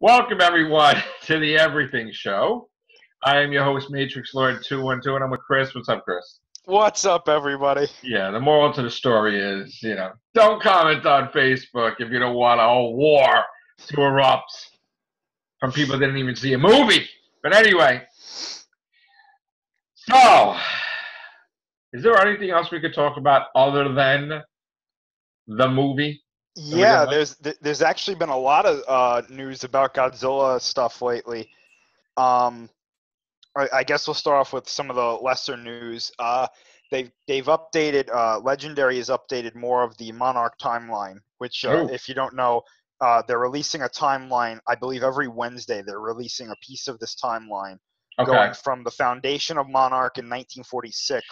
Welcome, everyone, to the Everything Show. I am your host, Matrixlord212, and I'm with Chris. What's up, Chris? What's up, everybody? Yeah, the moral to the story is, don't comment on Facebook if you don't want a whole war to erupt from people that didn't even see a movie. But anyway, so, is there anything else we could talk about other than the movie that we Yeah, just watched? there's actually been a lot of news about Godzilla stuff lately. Um, I guess we'll start off with some of the lesser news. They've updated. Legendary has updated more of the Monarch timeline, which, Oh, if you don't know, they're releasing a timeline. I believe every Wednesday they're releasing a piece of this timeline, okay, going from the foundation of Monarch in 1946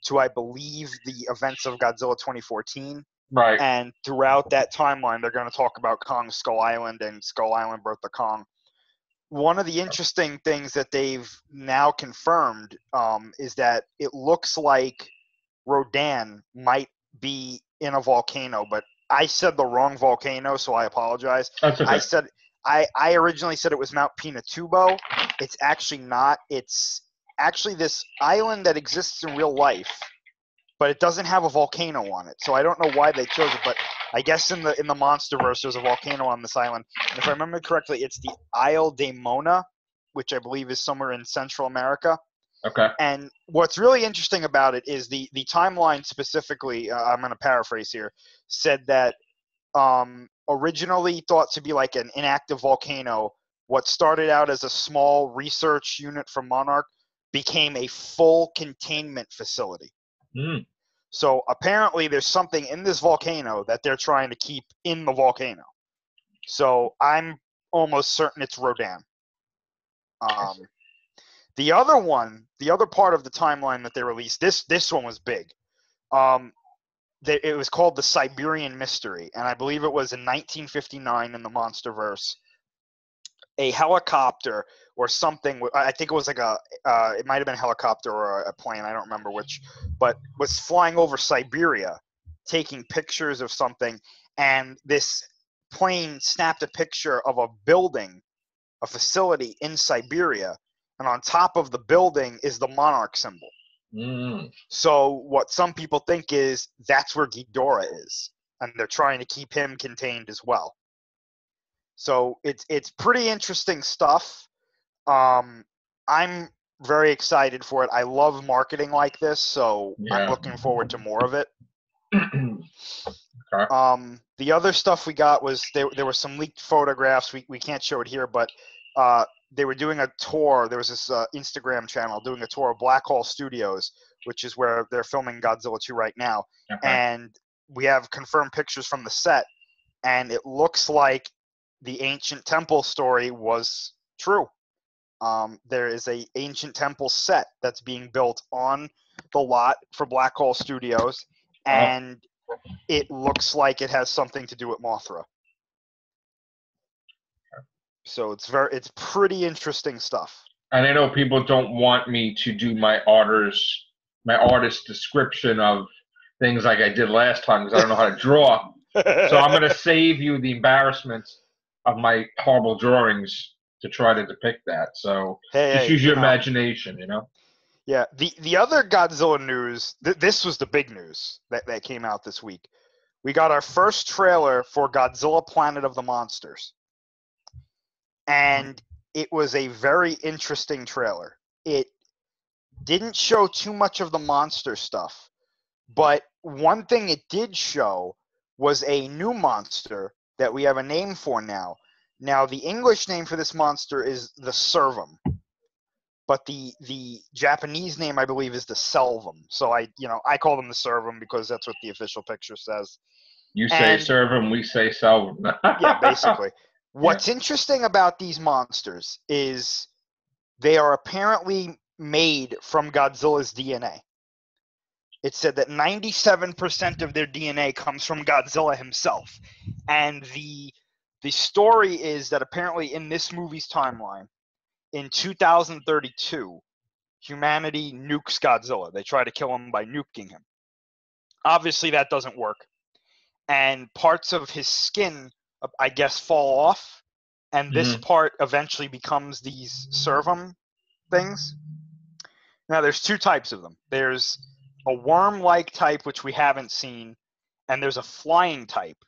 to, I believe, the events of Godzilla 2014. right. And throughout that timeline, they're going to talk about Kong's Skull Island and Skull Island Birth of Kong. One of the interesting things that they've now confirmed is that it looks like Rodan might be in a volcano, but I said the wrong volcano, so I apologize. That's okay. I originally said it was Mount Pinatubo. It's actually not. It's actually this island that exists in real life, but it doesn't have a volcano on it. So I don't know why they chose it, but I guess in the MonsterVerse there's a volcano on this island. And if I remember correctly, it's the Isle de Mona, which I believe is somewhere in Central America. Okay. And what's really interesting about it is the timeline specifically, I'm going to paraphrase here, said that originally thought to be like an inactive volcano, what started out as a small research unit from Monarch became a full containment facility. Mm. So apparently there's something in this volcano that they're trying to keep in the volcano. So I'm almost certain it's Rodan. The other part of the timeline that they released, this one was big. It was called the Siberian Mystery, and I believe it was in 1959 in the MonsterVerse. A helicopter or something, I think it was like it might have been a helicopter or a plane, I don't remember which, but was flying over Siberia, taking pictures of something, and this plane snapped a picture of a building, a facility in Siberia, and on top of the building is the Monarch symbol. Mm. So what some people think is that's where Ghidorah is, and they're trying to keep him contained as well. So it's pretty interesting stuff. I'm very excited for it. I love marketing like this, so I'm Yeah. looking forward to more of it. Okay. The other stuff we got was there were some leaked photographs. We can't show it here, but they were doing a tour. There was this Instagram channel doing a tour of Black Hole Studios, which is where they're filming Godzilla 2 right now. Okay. And we have confirmed pictures from the set, and it looks like the ancient temple story was true. There is a ancient temple set that's being built on the lot for Black Hole Studios, and it looks like it has something to do with Mothra. So it's pretty interesting stuff. And I know people don't want me to do my artist description of things like I did last time because I don't know how to draw. So I'm going to save you the embarrassment of my horrible drawings to try to depict that. So just Hey, use your imagination, Yeah, the other Godzilla news, this was the big news that came out this week. We got our first trailer for Godzilla Planet of the Monsters. And it was a very interesting trailer. It didn't show too much of the monster stuff, but one thing it did show was a new monster that we have a name for now. Now, the English name for this monster is the Servum, but the Japanese name, I believe, is the Selvum. So I call them the Servum because that's what the official picture says. You say serve them, we say sell them. Yeah, basically. What's interesting about these monsters is they are apparently made from Godzilla's DNA. It said that 97% of their DNA comes from Godzilla himself. And the story is that apparently in this movie's timeline, in 2032, humanity nukes Godzilla. They try to kill him by nuking him. Obviously, that doesn't work. And parts of his skin, I guess, fall off. and this part eventually becomes these servum things. Now, there's two types of them. There's a worm-like type, which we haven't seen, and there's a flying type.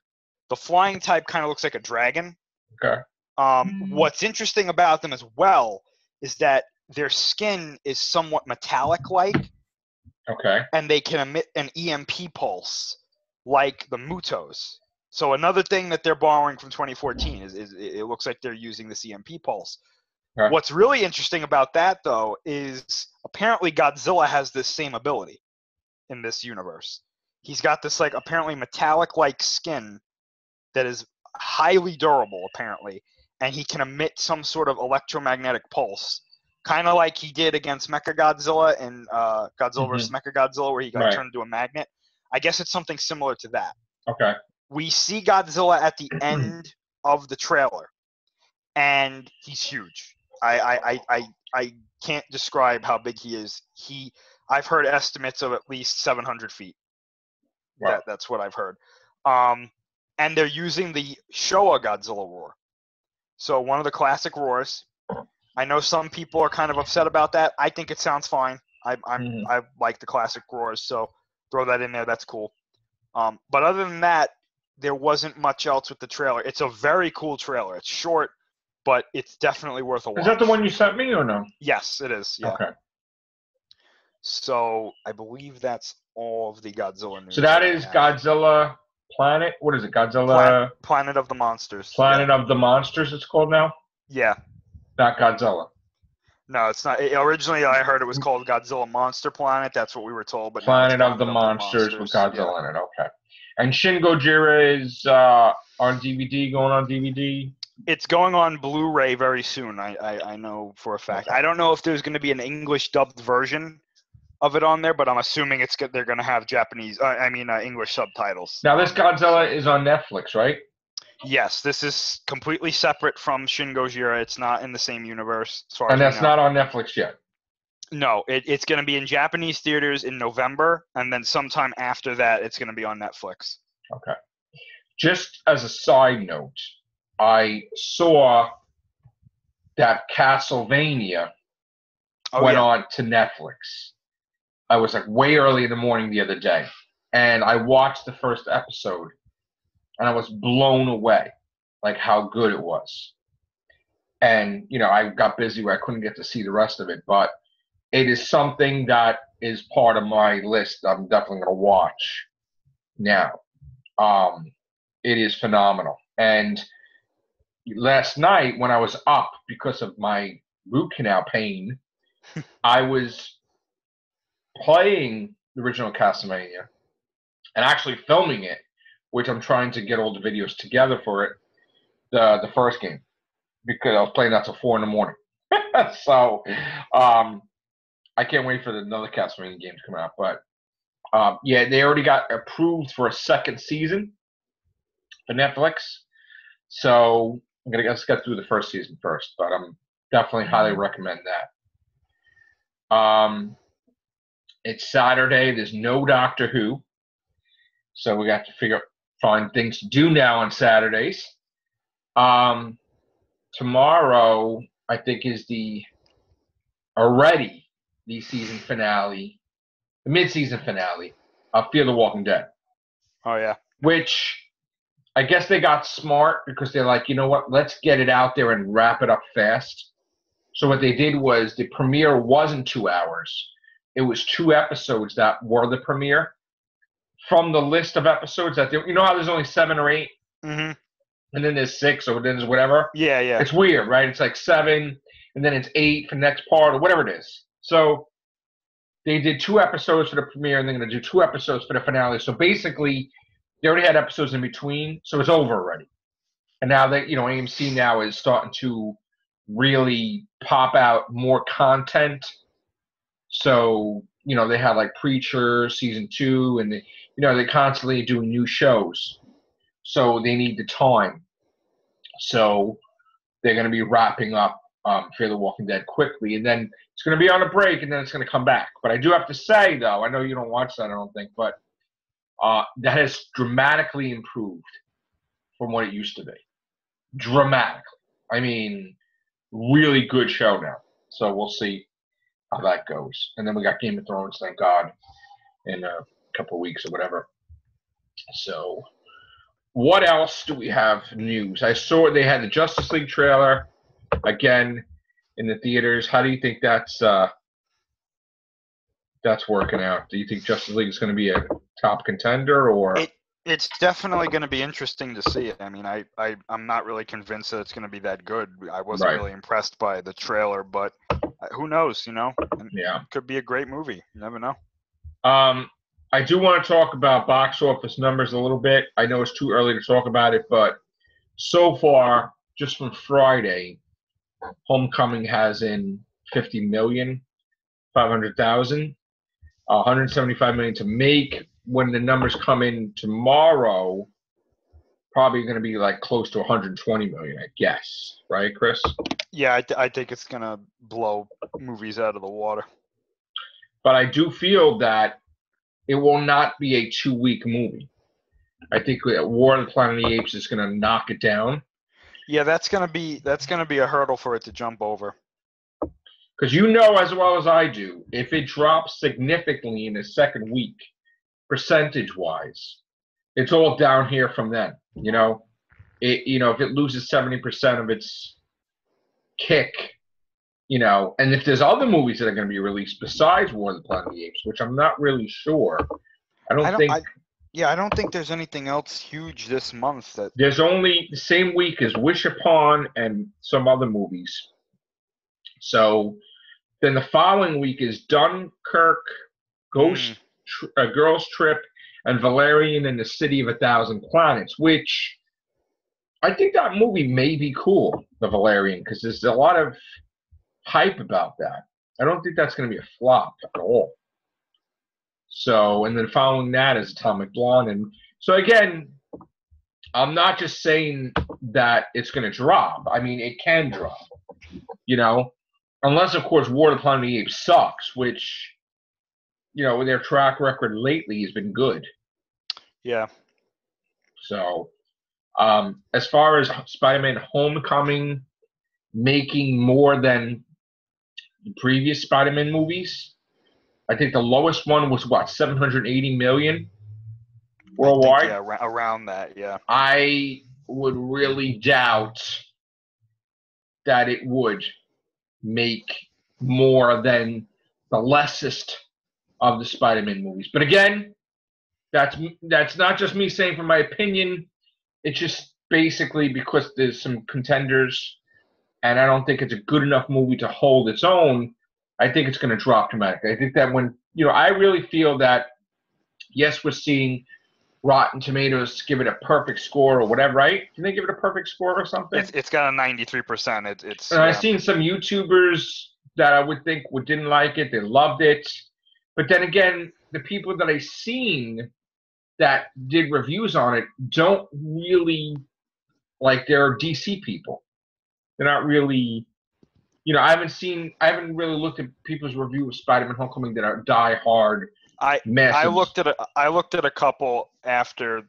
The flying type kind of looks like a dragon. Okay. What's interesting about them as well is that their skin is somewhat metallic-like. Okay. And they can emit an EMP pulse like the Mutos. So another thing that they're borrowing from 2014 is it looks like they're using this EMP pulse. Okay. What's really interesting about that, though, is apparently Godzilla has this same ability in this universe. He's got this, like, apparently metallic-like skin that is highly durable, apparently, and he can emit some sort of electromagnetic pulse, kind of like he did against Mechagodzilla in Godzilla vs. Mechagodzilla, where he got turned into a magnet. I guess it's something similar to that. Okay. We see Godzilla at the end of the trailer, and he's huge. I can't describe how big he is. I've heard estimates of at least 700 feet. Wow. That's what I've heard. And they're using the Showa Godzilla roar. So one of the classic roars. I know some people are kind of upset about that. I think it sounds fine. I like the classic roars, so throw that in there. That's cool. But other than that, there wasn't much else with the trailer. It's a very cool trailer. It's short, but it's definitely worth a watch. Is that the one you sent me or no? Yes, it is. Yeah. Okay. So I believe that's all of the Godzilla news. So that is Godzilla Planet. What is it? Godzilla Planet of the Monsters. Planet of the Monsters. It's called now. Yeah. Not Godzilla. No, it's not. Originally, I heard it was called Godzilla Monster Planet. That's what we were told. But Planet of the Monsters with Godzilla in it. Okay. And Shin Gojira is on DVD, going on DVD. It's going on Blu-ray very soon. I know for a fact. Okay. I don't know if there's going to be an English dubbed version of it on there, but I'm assuming they're going to have English subtitles. Now this Godzilla is on Netflix, right? Yes, this is completely separate from Shin Gojira. It's not in the same universe. As far and as that's not on Netflix yet? No, it's going to be in Japanese theaters in November, and then sometime after that, it's going to be on Netflix. Okay. Just as a side note, I saw that Castlevania went on to Netflix. I was like way early in the morning the other day, and I watched the first episode, and I was blown away, like how good it was. And, I got busy where I couldn't get to see the rest of it, but it is something that is part of my list I'm definitely going to watch now. It is phenomenal. And last night when I was up because of my root canal pain, I was playing the original Castlevania and actually filming it, which I'm trying to get all the videos together for it, the first game, because I was playing that till 4 a.m. So I can't wait for another Castlevania game to come out. But they already got approved for a second season for Netflix. So let's get through the first season first, but I'm definitely highly recommend that. It's Saturday. There's no Doctor Who, so we got to find things to do now on Saturdays. Tomorrow, I think, is the season finale, the mid-season finale of Fear the Walking Dead. Oh yeah. Which I guess they got smart because they're like, you know what? Let's get it out there and wrap it up fast. So what they did was the premiere wasn't 2 hours. It was 2 episodes that were the premiere. From the list of episodes that you know how there's only 7 or 8, and then there's 6 or then there's whatever. Yeah. It's weird, right? It's like 7, and then it's 8 for the next part or whatever it is. So they did 2 episodes for the premiere, and they're going to do 2 episodes for the finale. So basically, they already had episodes in between, so it's over already. And now that AMC now is starting to really pop out more content. So they have like Preacher season 2, and they constantly do new shows. So they need the time. So they're going to be wrapping up Fear the Walking Dead quickly, and then it's going to be on a break, and then it's going to come back. But I do have to say, though, I know you don't watch that, I don't think, but that has dramatically improved from what it used to be. Dramatically. I mean, really good show now. So we'll see how that goes. And then we got Game of Thrones, thank God, in a couple of weeks or whatever. So what else do we have news? I saw they had the Justice League trailer again in the theaters. How do you think that's working out? Do you think Justice League is going to be a top contender, or it's definitely going to be interesting to see. I mean, I'm not really convinced that it's going to be that good. I wasn't really impressed by the trailer, but who knows? You know, yeah, it could be a great movie. You never know. I do want to talk about box office numbers a little bit. I know it's too early to talk about it, but so far, just from Friday, Homecoming has in 50,500,000, 175 million to make. When the numbers come in tomorrow, probably going to be like close to 120 million, I guess. Right, Chris? Yeah, I think it's going to blow movies out of the water. But I do feel that it will not be a 2-week movie. I think War of the Planet of the Apes is going to knock it down. Yeah, that's going to be a hurdle for it to jump over. Because you know as well as I do, if it drops significantly in the second week, percentage-wise, it's all down here from then. You know, if it loses 70% of its kick, and if there's other movies that are going to be released besides War of the Planet of the Apes, which I'm not really sure. I don't think there's anything else huge this month. There's only the same week as Wish Upon and some other movies. So then the following week is Dunkirk, Girls Trip, and Valerian and the City of a Thousand Planets, which I think that movie may be cool, the Valerian, because there's a lot of hype about that. I don't think that's going to be a flop at all. So, and then following that is Atomic Blonde. And so again, I'm not just saying that it's going to drop. I mean, it can drop, unless, of course, War of the Planet of the Apes sucks, which, with their track record lately has been good. Yeah. So, as far as Spider-Man Homecoming making more than the previous Spider-Man movies, I think the lowest one was, 780 million worldwide? Yeah, around that, yeah. I would really doubt that it would make more than the lessest of the Spider-Man movies. But again, that's not just me saying from my opinion. It's just basically because there's some contenders, and I don't think it's a good enough movie to hold its own. I think it's going to drop dramatically. I think that I really feel that, yes, we're seeing Rotten Tomatoes give it a perfect score or whatever, right? Can they give it a perfect score or something? It's got a 93%. It's. And I've seen some YouTubers that I would think didn't like it. They loved it. But then again, the people that I've seen that did reviews on it don't really, they're DC people. They're not really, I haven't really looked at people's review of Spider-Man Homecoming that are die-hard. I looked at a couple after,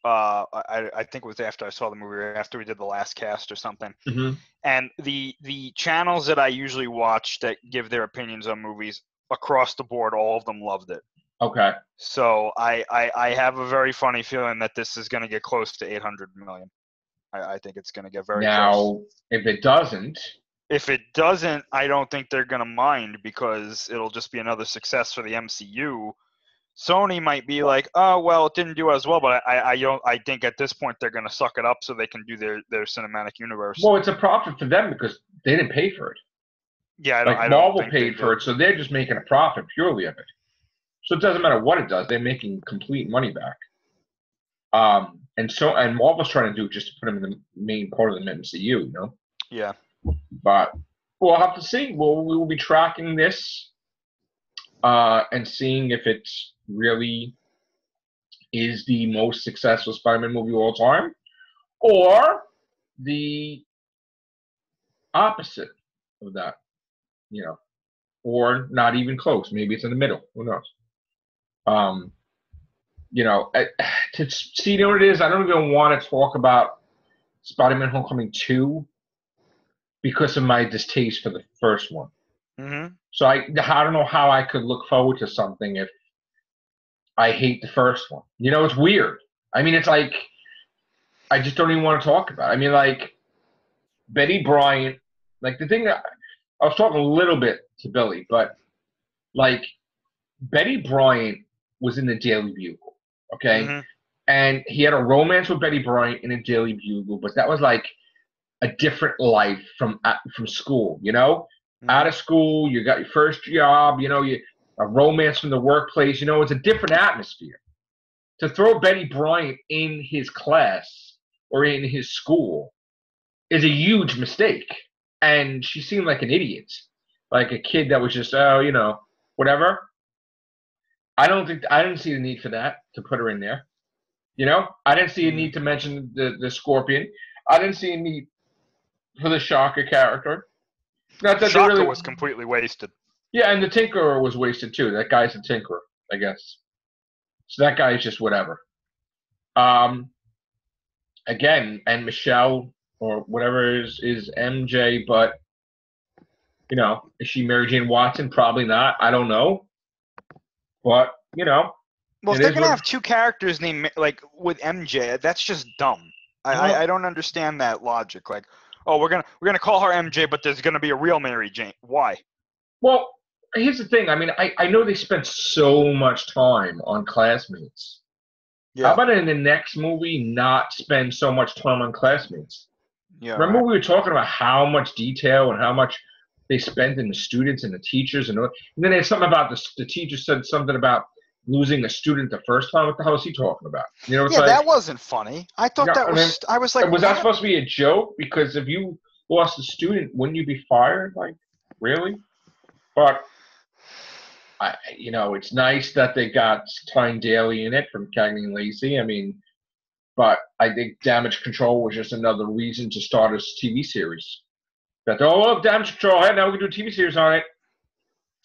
I think it was after I saw the movie, or after we did the last cast or something. Mm-hmm. And the channels that I usually watch that give their opinions on movies, across the board, all of them loved it. Okay. So I have a very funny feeling that this is going to get close to 800 million. I think it's going to get very close. Now, if it doesn't, I don't think they're going to mind, because it'll just be another success for the MCU. Sony might be like, oh, well, it didn't do as well, but I think at this point they're going to suck it up so they can do their cinematic universe. Well, it's a profit for them because they didn't pay for it. Yeah, Marvel paid for it, so they're just making a profit purely of it. So it doesn't matter what it does; they're making complete money back. And Marvel's trying to do it just to put them in the main part of the MCU, Yeah. But we'll have to see. We will be tracking this and seeing if it really is the most successful Spider-Man movie of all time, or the opposite of that, or not even close. Maybe it's in the middle. Who knows? To see what it is, I don't even want to talk about Spider-Man Homecoming 2 because of my distaste for the first one. Mm-hmm. So I don't know how I could look forward to something if I hate the first one. You know, it's weird. I mean, it's like I just don't even want to talk about it. I mean, like Betty Bryant, like the thing that I was talking a little bit to Billy, but like Betty Bryant was in the Daily Bugle, okay? Mm-hmm. And he had a romance with Betty Bryant in a Daily Bugle, but that was like a different life from school, you know? Out Mm-hmm. of school, you got your first job, you know, a romance from the workplace, you know, it's a different atmosphere. To throw Betty Bryant in his class or in his school is a huge mistake. And she seemed like an idiot, like a kid that was just, oh, you know, whatever. I didn't see the need for that to put her in there. You know, I didn't see a Mm-hmm. need to mention the Scorpion. I didn't see a need for the Shocker character. Not that they Shocker really, was completely wasted. yeah, and the Tinkerer was wasted too. That guy's a Tinkerer, I guess. So that guy is just whatever. Um, again, and Michelle or whatever is MJ, but you know, is she Mary Jane Watson? Probably not. I don't know, but you know, Well, if it they're is gonna what. have two characters named like with MJ, that's just dumb. I Well, don't understand that logic. Like, oh, we're gonna call her MJ, but there's gonna be a real Mary Jane. Why? well, here's the thing. I mean, I know they spent so much time on Classmates. How Yeah. about in the next movie not spend so much time on Classmates? Yeah. Remember Right. we were talking about how much detail and how much they spent in the students and the teachers and then there's something about the teacher said something about losing a student the first time. What the hell is he talking about? You know, it's Yeah, like, that wasn't funny. I thought yeah, that and then was. I was like, was that what? supposed to be a joke? Because if you lost a student, wouldn't you be fired? Like, really? But you know, it's nice that they got Tyne Daly in it from Cagney and Lacey. I mean, but I think Damage Control was just another reason to start a TV series. That oh, Damage Control, hey, now we can do a TV series on it.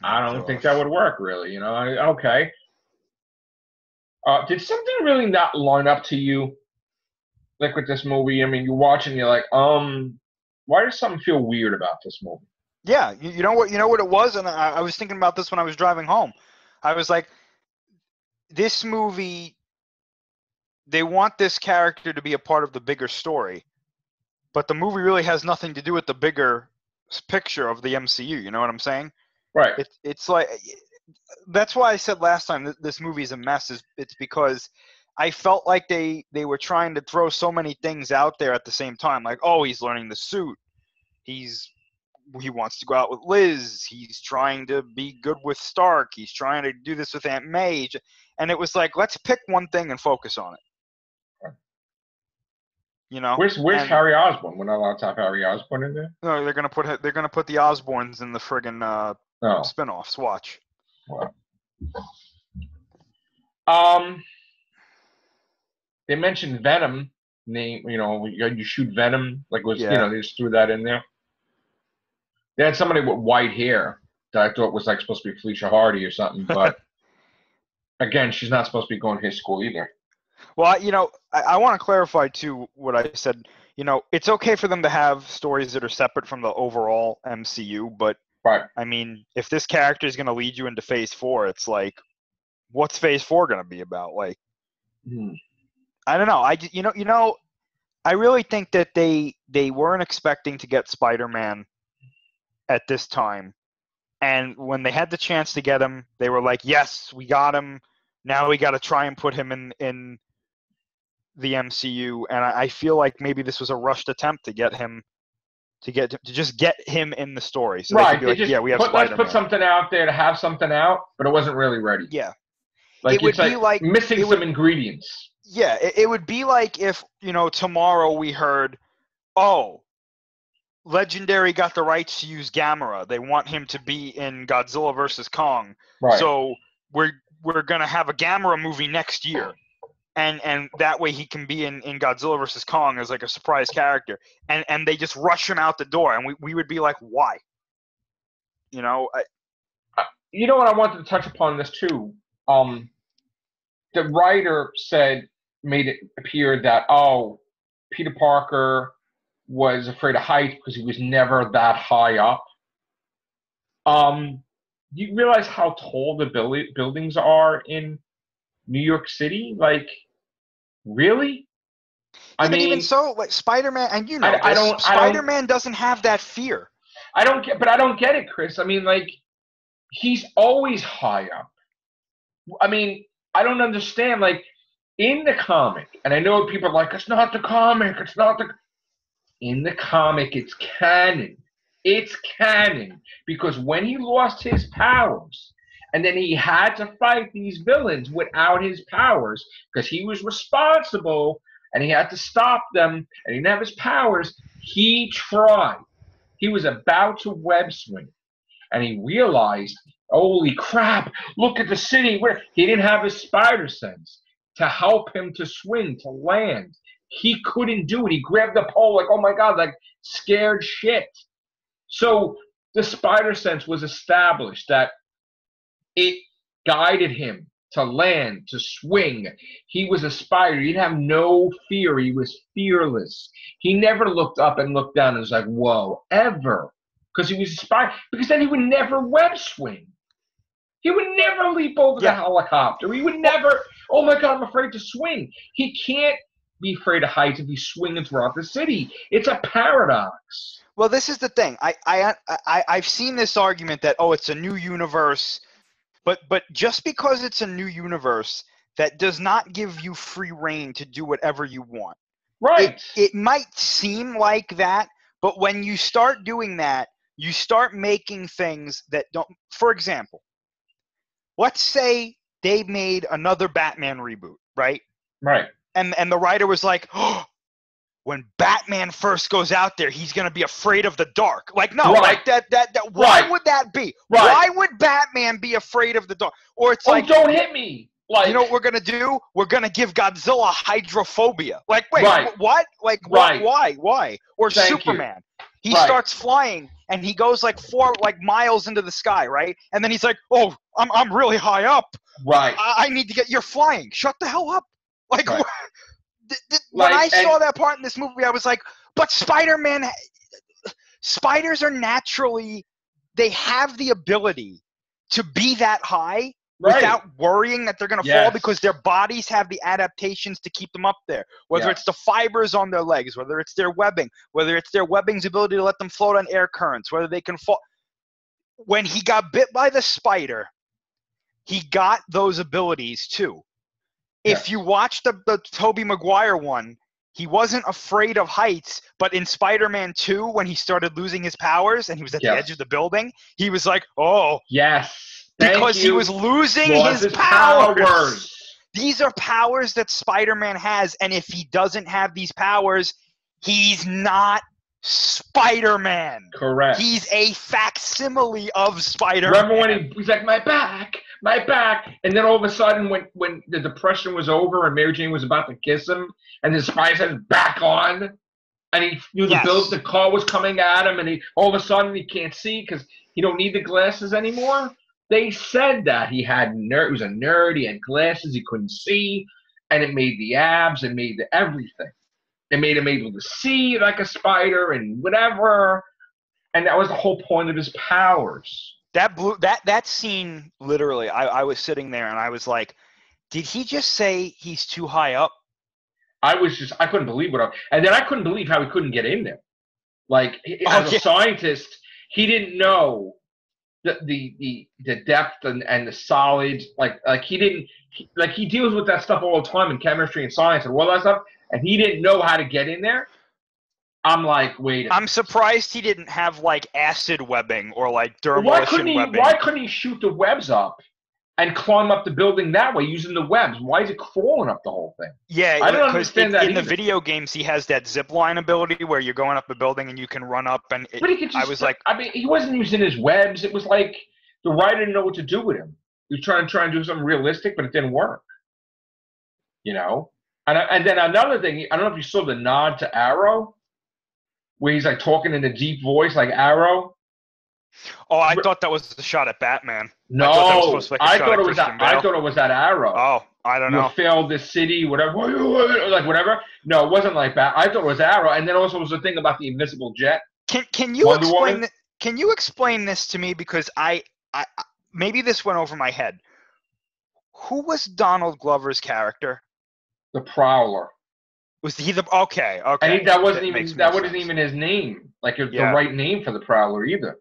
I Oh don't think that gosh. would work really. You know, okay. Did something really not line up to you, like with this movie? I mean, you're watching, you're like, why does something feel weird about this movie? Yeah, you know what? You know what it was, and I was thinking about this when I was driving home. I was like, this movie. They want this character to be a part of the bigger story, but the movie really has nothing to do with the bigger picture of the MCU. You know what I'm saying? Right. It's like that's why I said last time that this movie is a mess. It's because I felt like they were trying to throw so many things out there at the same time. Like, oh, he's learning the suit. He wants to go out with Liz. He's trying to be good with Stark. He's trying to do this with Aunt May. And it was like, let's pick one thing and focus on it. You know? Where's And Harry Osborn? We're not allowed to have Harry Osborn in there. no, they're gonna put the Osborns in the friggin' No. spinoffs. Watch. Well. Um, they mentioned Venom. You know, you shoot Venom. Like was you Yeah. know they just threw that in there. They had somebody with white hair that I thought was like supposed to be Felicia Hardy or something, but again, she's not supposed to be going to his school either. Well, I want to clarify too what I said. It's okay for them to have stories that are separate from the overall MCU, but Right. I mean, if this character is going to lead you into Phase 4, it's like, what's Phase 4 going to be about? Like, I don't know. I really think that they weren't expecting to get Spider-Man at this time, and when they had the chance to get him, they were like, yes, we got him. Now we got to try and put him in the MCU, and I feel like maybe this was a rushed attempt to get him to just get him in the story, so they could Right. be They like, just yeah, we have let's put Spider-Man. something out there to have something out, but it wasn't really ready. Yeah, Like it would it's be like like missing some ingredients. Yeah, it would be like if tomorrow we heard, oh, Legendary got the rights to use Gamera. They want him to be in Godzilla versus Kong. Right. So we're gonna have a Gamera movie next year. And that way he can be in Godzilla versus Kong as like a surprise character. And they just rush him out the door, and we would be like, why? You know what I wanted to touch upon this too. The writer made it appear that Peter Parker was afraid of heights because he was never that high up. You realize how tall the buildings are in New York City? Like, really? I Yeah, but even mean, so, like Spider-Man, and you know I this, don't, Spider-Man doesn't have that fear. I don't get, but I don't get it, Chris. I mean, like, he's always high up. I mean, I don't understand. Like, in the comic, and I know people are like, it's not the comic, it's not the. In the comic, it's canon. It's canon. Because when he lost his powers, and then he had to fight these villains without his powers, because he was responsible, and he had to stop them, and he didn't have his powers, he tried. He was about to web swing, and he realized, holy crap, look at the city. Where he didn't have his spider sense to help him to swing, to land. He couldn't do it. He grabbed the pole like, oh my God, like scared shit. So the spider sense was established that it guided him to land, to swing. He was a spider. He didn't have no fear. He was fearless. He never looked up and looked down and was like, whoa, ever. Because he was a spider. Because then he would never web swing. He would never leap over the helicopter. He would never, oh my God, I'm afraid to swing. He can't be afraid of heights if he's swinging throughout the city. It's a paradox. Well, this is the thing. I've seen this argument that, oh, it's a new universe, but just because it's a new universe, that does not give you free reign to do whatever you want. Right. It might seem like that, but when you start doing that, you start making things that don't. For example, let's say they made another Batman reboot, right? Right. And the writer was like, oh, when Batman first goes out there, he's going to be afraid of the dark. Like, no, like that why would that be? Right. Why would Batman be afraid of the dark? Or it's like, don't hit me. Like, you know what we're going to do? We're going to give Godzilla hydrophobia. Like, wait, what? Like, why? Or Superman. He starts flying and he goes like 4 miles into the sky, right? And then he's like, oh, I'm really high up. Right. I need to get, you're flying. Shut the hell up. Like, when I saw that part in this movie, I was like, but Spider-Man, spiders are naturally, they have the ability to be that high without worrying that they're going to fall because their bodies have the adaptations to keep them up there. Whether it's the fibers on their legs, whether it's their webbing, whether it's their webbing's ability to let them float on air currents, whether they can fall. When he got bit by the spider, he got those abilities too. If you watch the Tobey Maguire one, he wasn't afraid of heights, but in Spider-Man 2, when he started losing his powers and he was at the edge of the building, he was like, oh. Yes. Because he was losing his powers. These are powers that Spider-Man has, and if he doesn't have these powers, he's not Spider-Man. Correct. He's a facsimile of Spider-Man. Remember when he's like, my back, and then all of a sudden when the depression was over and Mary Jane was about to kiss him, and his spider had his back on, and he knew the car was coming at him, and he all of a sudden he can't see because he don't need the glasses anymore. They said that he was a nerd, he had glasses, he couldn't see, and it made the abs, it made the everything. It made him able to see like a spider and whatever. And that was the whole point of his powers. That scene, literally, I was sitting there and I was like, did he just say he's too high up? I couldn't believe and then I couldn't believe how he couldn't get in there. Like, as a scientist, he didn't know the depth and the solids. Like he deals with that stuff all the time in chemistry and science and all that stuff, and he didn't know how to get in there. I'm like, wait a minute. I'm surprised he didn't have like acid webbing or like demolition webbing. Why couldn't he shoot the webs up and climb up the building that way using the webs? Why is it crawling up the whole thing? Yeah, I don't understand that. In the video games, he has that zip line ability where you're going up a building and you can run up. And he wasn't using his webs. It was like the writer didn't know what to do with him. He was trying to do something realistic, but it didn't work. You know. And then another thing, I don't know if you saw the nod to Arrow, where he's like talking in a deep voice like Arrow. Oh, I thought that was the shot at Batman. No, I thought that was supposed to be like a I shot thought at it was that. Christian I Bale. thought it was that Arrow. Oh, I don't You know. failed this city, whatever, like whatever. No, it wasn't like that. I thought it was Arrow, and then also was the thing about the invisible jet. Can you Wonder explain Woman? Can you explain this to me, because I maybe this went over my head. Who was Donald Glover's character? The Prowler. Was he the okay? And that wasn't sense. even his name. Like it was the Yeah. right name for the Prowler either.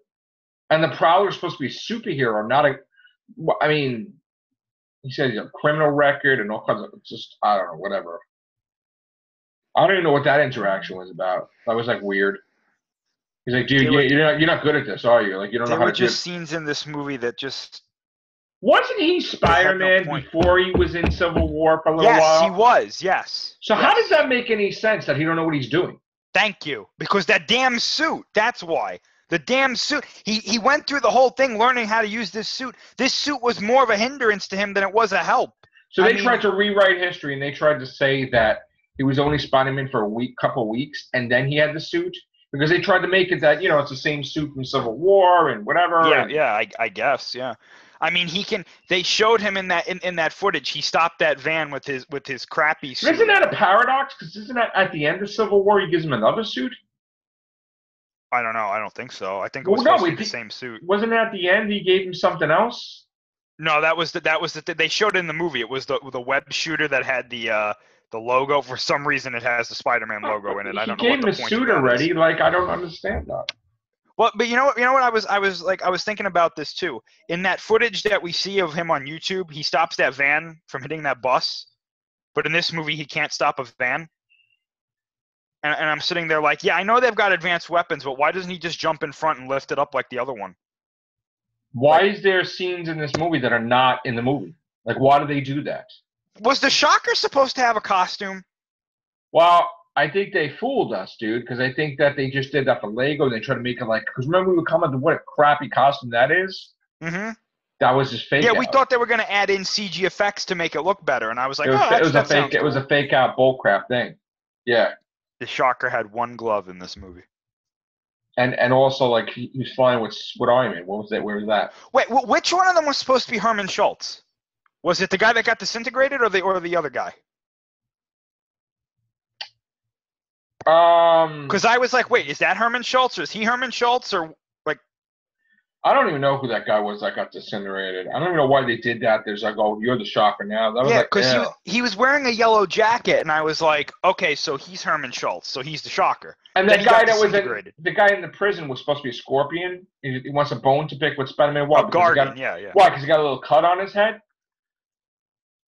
And the Prowler's supposed to be a superhero, not a. I mean, he said he's a criminal record and all kinds of just I don't know, whatever. I don't even know what that interaction was about. That was like weird. He's like, dude, you're not good at this, are you? Like you don't know how to do. There were just scenes in this movie that just. Wasn't he Spider-Man before he was in Civil War for a little while? Yes, he was. Yes. So how does that make any sense that he don't know what he's doing? Thank you. Because that damn suit. That's why. The damn suit. He went through the whole thing learning how to use this suit. This suit was more of a hindrance to him than it was a help. So they tried to rewrite history, and they tried to say that he was only Spider-Man for couple weeks, and then he had the suit. Because they tried to make it that, it's the same suit from Civil War and whatever. Yeah, I guess, yeah. I mean, they showed him in that footage. He stopped that van with his crappy suit. Isn't that a paradox? Because isn't that at the end of Civil War he gives him another suit? I don't know. I don't think so. I think it was supposed to be the same suit. Wasn't it at the end he gave him something else? No, that was they showed it in the movie. It was the web shooter that had the logo. For some reason, it has the Spider-Man logo in it. I don't know what the point of that is. He gave him a suit already. Like, I don't understand that. Well, but you know what? I was thinking about this too. In that footage that we see of him on YouTube, he stops that van from hitting that bus. But in this movie, he can't stop a van. And I'm sitting there like, yeah, I know they've got advanced weapons, but why doesn't he just jump in front and lift it up like the other one? Why is there scenes in this movie that are not in the movie? Like, why do they do that? Was the Shocker supposed to have a costume? Well, I think they fooled us, dude, because I think that they just did that for Lego, and they tried to make it like, because remember we were coming to what a crappy costume that is? Mm-hmm. That was just fake. Yeah, we thought they were going to add in CG effects to make it look better, and I was like, it was a fake out bullcrap thing. Yeah. The Shocker had one glove in this movie. And also, like, he was flying with Iron Man. What was that? Where was that? Wait, which one of them was supposed to be Herman Schultz? Was it the guy that got disintegrated or the other guy? Because I was like, wait, is that Herman Schultz or is he Herman Schultz or like? I don't even know who that guy was that got disintegrated. I don't even know why they did that. There's like, oh, you're the Shocker now. That was because he was wearing a yellow jacket, and I was like, okay, so he's Herman Schultz, so he's the Shocker. And that guy that was the guy in the prison was supposed to be a scorpion. He wants a bone to pick with Spider-Man. Why? Guardian, Why? Because he got a little cut on his head.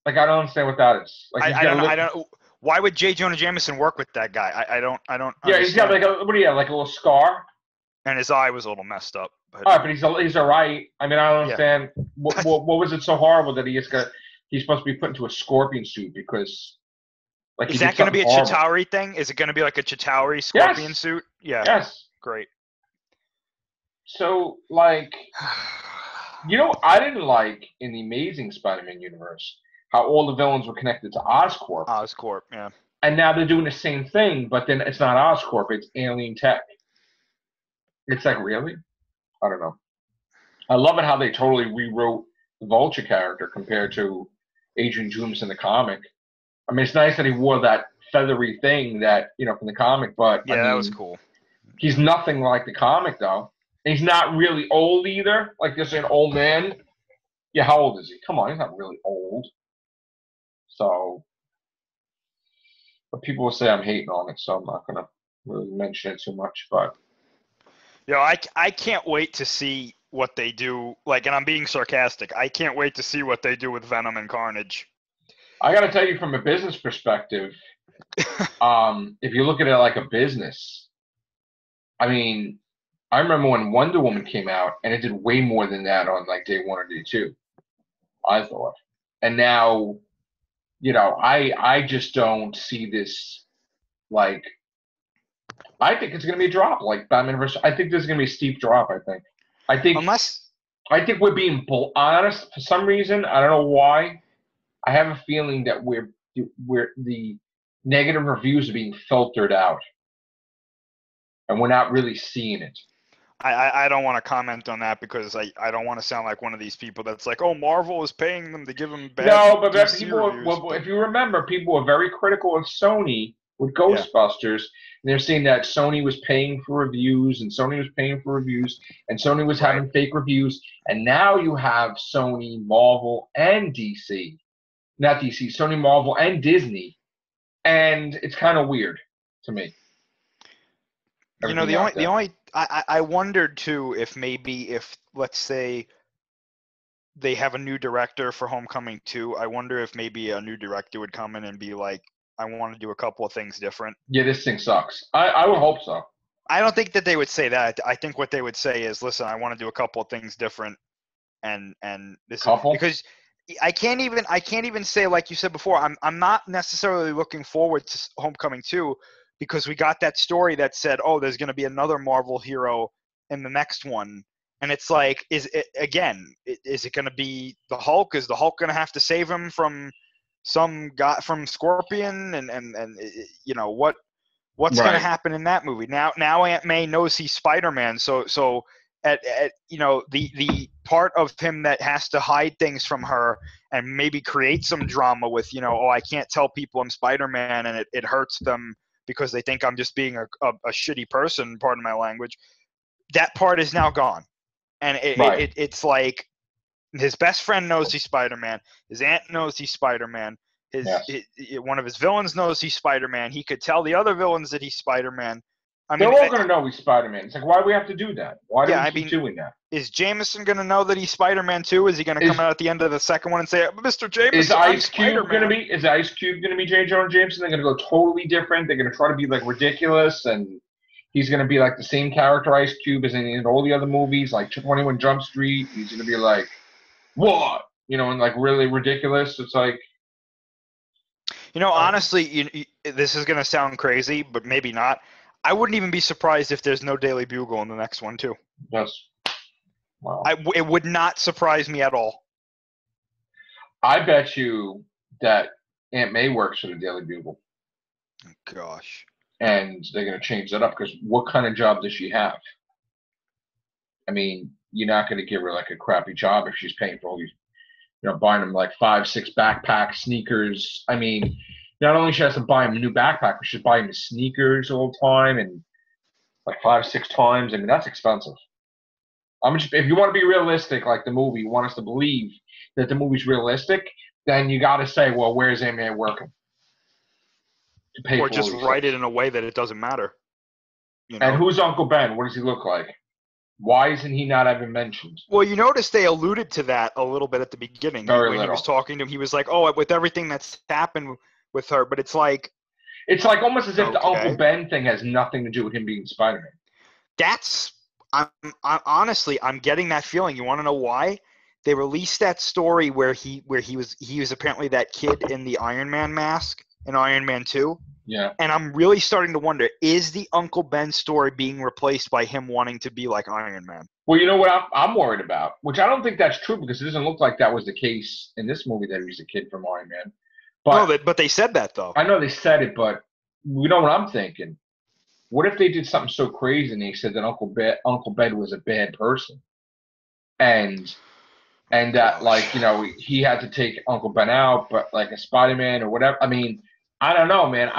Like, I don't understand what that is. Like, I don't. Why would J. Jonah Jameson work with that guy? I don't. Yeah, he's got like what do you have? Like a little scar. And his eye was a little messed up. But... All right, but he's all right. I mean, I don't understand. What was it so horrible that he's supposed to be put into a scorpion suit because? Like, is that going to be a Chitauri thing? Is it going to be like a Chitauri scorpion suit? Yeah. Yes. Great. So, like, I didn't like in the Amazing Spider-Man universe how all the villains were connected to Oscorp. Oscorp, yeah. And now they're doing the same thing, but then it's not Oscorp, it's Alien Tech. It's like, really? I don't know. I love it how they totally rewrote the Vulture character compared to Adrian Toomes in the comic. I mean, it's nice that he wore that feathery thing that, from the comic, but yeah, that was cool. He's nothing like the comic, though. And he's not really old either. Like, this is an old man. Yeah, how old is he? Come on, he's not really old. So, but people will say I'm hating on it, so I'm not going to really mention it too much, but. I can't wait to see what they do. Like, and I'm being sarcastic. I can't wait to see what they do with Venom and Carnage. I got to tell you, from a business perspective, if you look at it like a business, I mean, I remember when Wonder Woman came out, and it did way more than that on like day 1 or day 2, I thought. And now, I just don't see this, like, I think it's going to be a drop, like Batman vs. I think there's going to be a steep drop, I think. I think we're being honest for some reason. I don't know why. I have a feeling that we're the negative reviews are being filtered out, and we're not really seeing it. I don't want to comment on that because I don't want to sound like one of these people that's like, oh, Marvel is paying them to give them bad No, but DC people, reviews. well, if you remember, people were very critical of Sony with Yeah. Ghostbusters. And they're saying that Sony was paying for reviews, and Sony was paying for reviews, and Sony was Right. having fake reviews. And now you have Sony, Marvel, and DC. Not DC, Sony, Marvel, and Disney. And it's kind of weird to me. You know, I wondered too if maybe if, let's say, they have a new director for Homecoming 2, I wonder if maybe a new director would come in and be like, I want to do a couple of things different. Yeah, this thing sucks. I would hope so. I don't think that they would say that. I think what they would say is, listen, I want to do a couple of things different, and this Couple? because I can't even say, like you said before, I'm not necessarily looking forward to Homecoming 2 because we got that story that said, oh, there's going to be another Marvel hero in the next one. And it's like, is it going to be the Hulk? Is the Hulk going to have to save him from some guy from Scorpion? And you know, what's going to happen in that movie? Now Aunt May knows he's Spider-Man. So at you know, the part of him that has to hide things from her and maybe create some drama with, you know, oh, I can't tell people I'm Spider-Man, and it hurts them because they think I'm just being a shitty person, pardon my language. That part is now gone. And it's like his best friend knows he's Spider-Man. His aunt knows he's Spider-Man. One of his villains knows he's Spider-Man. He could tell the other villains that he's Spider-Man. I mean, they're all going to know he's Spider-Man. It's like, why do we have to do that? Why do we keep doing that? Is Jameson going to know that he's Spider-Man too? Is he going to come out at the end of the second one and say, Mr. Jameson, is Ice Cube going to be J. Jonah Jameson? They're going to go totally different. They're going to try to be like ridiculous, and he's going to be like the same character Ice Cube is in all the other movies, like 21 Jump Street. He's going to be like, what? You know, and like really ridiculous. It's like, you know, honestly, this is going to sound crazy, but maybe not. I wouldn't even be surprised if there's no Daily Bugle in the next one too. Yes. Wow. It would not surprise me at all. I bet you that Aunt May works for the Daily Bugle. Oh, gosh. And they're going to change that up because what kind of job does she have? I mean, you're not going to give her like a crappy job if she's paying for all these, you know, buying them like 5-6 backpacks, sneakers. I mean, not only she has to buy him a new backpack, but she's buying him sneakers all the time and like 5-6 times. I mean, that's expensive. If you want to be realistic, like the movie, you want us to believe that the movie's realistic, then you got to say, well, where's Aunt May working? To pay or for just write it in a way that it doesn't matter. You know? And who's Uncle Ben? What does he look like? Why isn't he not even mentioned? Well, you notice they alluded to that a little bit at the beginning. When he was talking to him, he was like, oh, with everything that's happened with her, but it's like almost as if the Uncle Ben thing has nothing to do with him being Spider-Man. I'm honestly, I'm getting that feeling. You want to know why? They released that story where he was apparently that kid in the Iron Man mask in Iron Man 2. Yeah. And I'm really starting to wonder, is the Uncle Ben story being replaced by him wanting to be like Iron Man? Well, you know what I'm worried about, which I don't think that's true because it doesn't look like that was the case in this movie that he was a kid from Iron Man. But they said that, though. I know they said it, but you know what I'm thinking? What if they did something so crazy and they said that Uncle Ben was a bad person? And that, like, you know, he had to take Uncle Ben out, but like a Spider-Man or whatever. I mean, I don't know, man.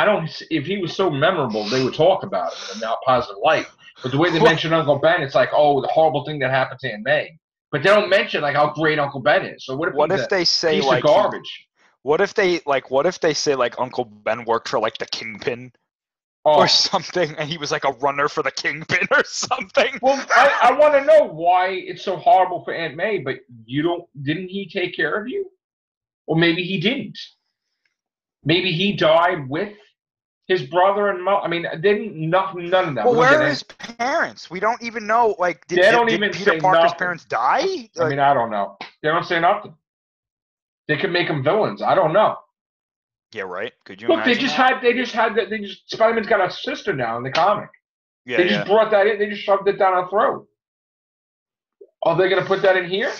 If he was so memorable, they would talk about it in a positive light. But the way they mention Uncle Ben, it's like, oh, the horrible thing that happened to Aunt May. But they don't mention like how great Uncle Ben is. So what if they say piece like of garbage? What if they say like Uncle Ben worked for like the Kingpin or something, and he was like a runner for the Kingpin or something? Well, I want to know why it's so horrible for Aunt May, but didn't he take care of you? Or maybe he didn't. Maybe he died with his brother and mom. I mean, none of that. Well, where are his parents? We don't even know. Like, did Peter Parker's parents die? I mean, I don't know. They don't say nothing. They could make them villains. I don't know. Yeah, right. Could you? Look, Spider-Man's got a sister now in the comic. Yeah, they just brought that in. They just shoved it down our throat. Are they going to put that in here?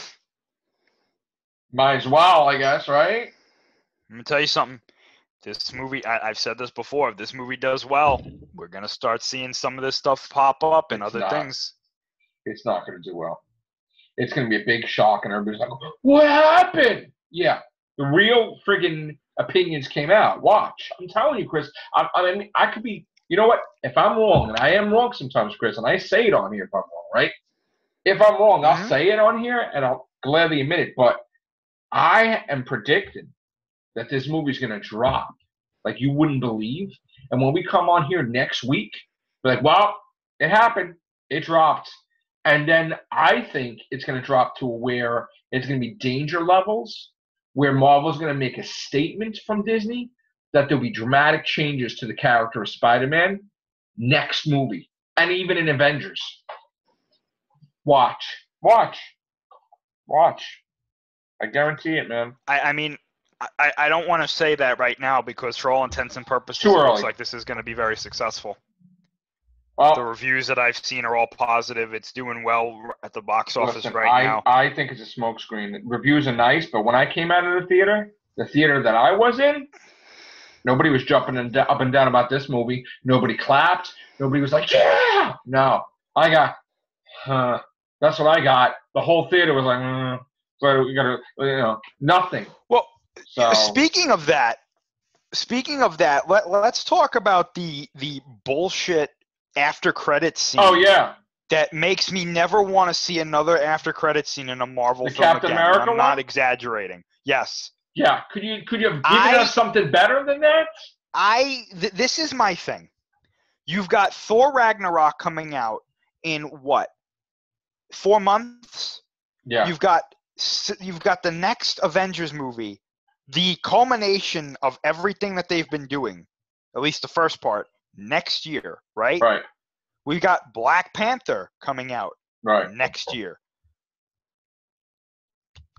Might as well, I guess, right? Let me tell you something. This movie, I've said this before, if this movie does well, we're going to start seeing some of this stuff pop up and other things. It's not going to do well. It's going to be a big shock, and everybody's like, "What happened?" Yeah, the real friggin' opinions came out. Watch, I'm telling you, Chris. I mean, I could be. You know what? If I'm wrong, and I am wrong sometimes, Chris, and I say it on here if I'm wrong, right? If I'm wrong, I'll say it on here, and I'll gladly admit it. But I am predicting that this movie's going to drop like you wouldn't believe. And when we come on here next week, we're like, well, it happened. It dropped. And then I think it's going to drop to where it's going to be danger levels, where Marvel's going to make a statement from Disney that there'll be dramatic changes to the character of Spider-Man next movie, and even in Avengers. Watch. I guarantee it, man. I mean, I don't want to say that right now because for all intents and purposes, Too it early. looks like this is going to be very successful. Well, the reviews that I've seen are all positive. It's doing well at the box office now. I think it's a smokescreen. Reviews are nice, but when I came out of the theater that I was in, nobody was jumping up and down about this movie. Nobody clapped. Nobody was like, yeah! No. I got, that's what I got. The whole theater was like, so we got to, nothing. Well, so, speaking of that, let's talk about the bullshit after credits scene. Oh, yeah. That makes me never want to see another after credits scene in a Marvel film Captain again. America I'm not exaggerating. Yes. Yeah. Could you have given us something better than that? This is my thing. You've got Thor Ragnarok coming out in what? 4 months? Yeah. You've got the next Avengers movie, the culmination of everything that they've been doing, at least the first part, next year, right? Right. We got Black Panther coming out next year.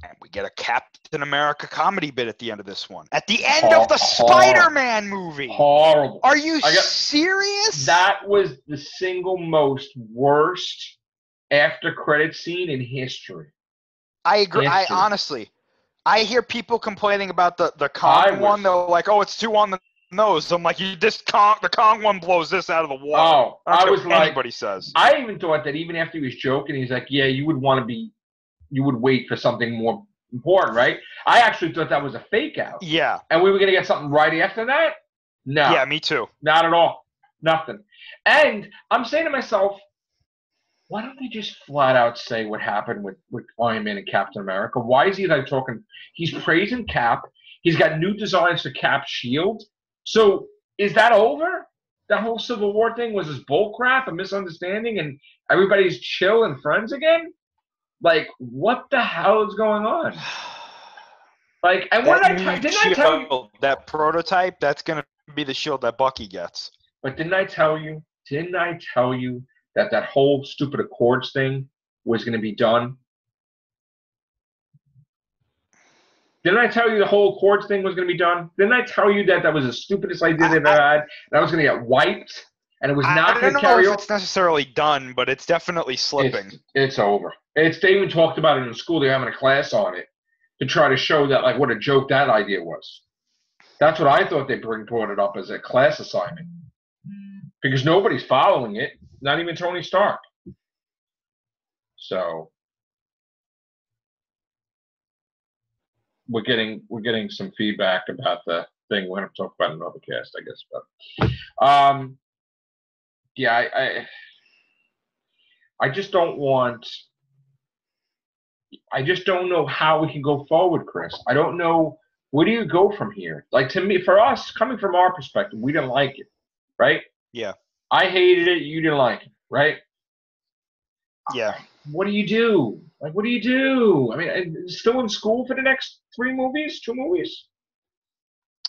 And we get a Captain America comedy bit at the end of this one. At the end of the Spider-Man movie. Horrible. Are you serious? That was the single most worst after credit scene in history. I agree. Honestly, I hear people complaining about the Kong one. They're like, "Oh, it's too on the nose." I'm like, the Kong one blows this out of the water. Oh, I was like, anybody says. I even thought that even after he was joking, he's like, "Yeah, you would wait for something more important, right?" I actually thought that was a fake out. Yeah. And we were gonna get something right after that. No. Yeah, me too. Not at all. Nothing. And I'm saying to myself, why don't they just flat out say what happened with Iron Man and Captain America? Why is he like talking? He's praising Cap. He's got new designs for Cap's shield. So is that over? That whole Civil War thing was this bullcrap, a misunderstanding, and everybody's chill and friends again? Like, what the hell is going on? Like, and what didn't I tell you? That prototype, that's going to be the shield that Bucky gets. But didn't I tell you that whole stupid Accords thing was going to be done? Didn't I tell you the whole Accords thing was going to be done? Didn't I tell you that was the stupidest idea they've ever had? That was going to get wiped, and it was not going to carry over? I don't know if it's necessarily done, but it's definitely slipping. It's over. They even talked about it in school. They're having a class on it to try to show that, like, what a joke that idea was. That's what I thought they brought it up as a class assignment. Because nobody's following it, not even Tony Stark. So we're getting some feedback about the thing. We're going to talk about another cast, I guess. But yeah, I just don't want. I just don't know how we can go forward, Chris. I don't know, where do you go from here? Like, to me, for us, coming from our perspective, we didn't like it, right? Yeah. I hated it. You didn't like it, right? Yeah. What do you do? Like, what do you do? I mean, still in school for the next 2 movies?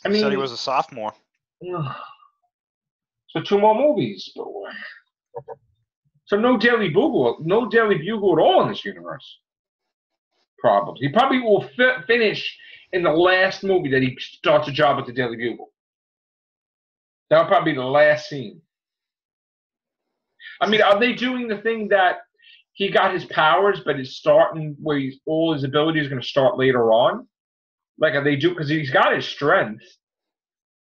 I mean, he said he was a sophomore. So 2 more movies. So no Daily Bugle at all in this universe. Probably. He probably will finish in the last movie that he starts a job at the Daily Bugle. That'll probably be the last scene. I mean, are they doing the thing that he got his powers, but it's starting where all his abilities are going to start later on? Like, are they because he's got his strength.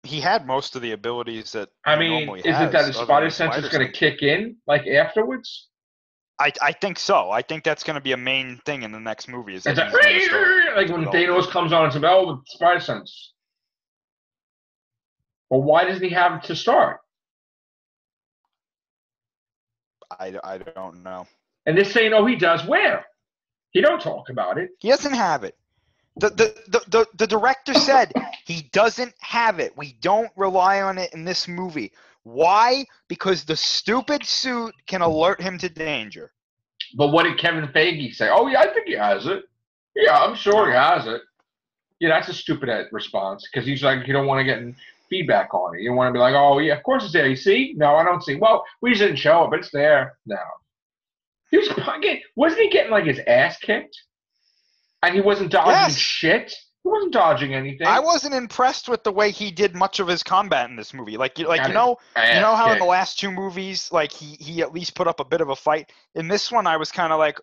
He had most of the abilities that he normally has. Is it that his spider sense is going to kick in, like, afterwards? I think so. I think that's going to be a main thing in the next movie. Is that It's like when Thanos comes on, it's about with Spider Sense. Well, why doesn't he have it to start? I don't know. And they're saying, oh, he does. Where? He don't talk about it. He doesn't have it. The director said he doesn't have it. We don't rely on it in this movie. Why? Because the stupid suit can alert him to danger. But what did Kevin Feige say? Oh, yeah, I think he has it. Yeah, I'm sure he has it. Yeah, that's a stupid response because he's like, you don't want to get feedback on it. You don't want to be like, oh, yeah, of course it's there. You see? No, I don't see. Well, we just didn't show it, but it's there. No. Wasn't he getting like his ass kicked? And he wasn't dodging shit? He wasn't dodging anything. I wasn't impressed with the way he did much of his combat in this movie. You know how in the last two movies, like he at least put up a bit of a fight. In this one, I was kind of like,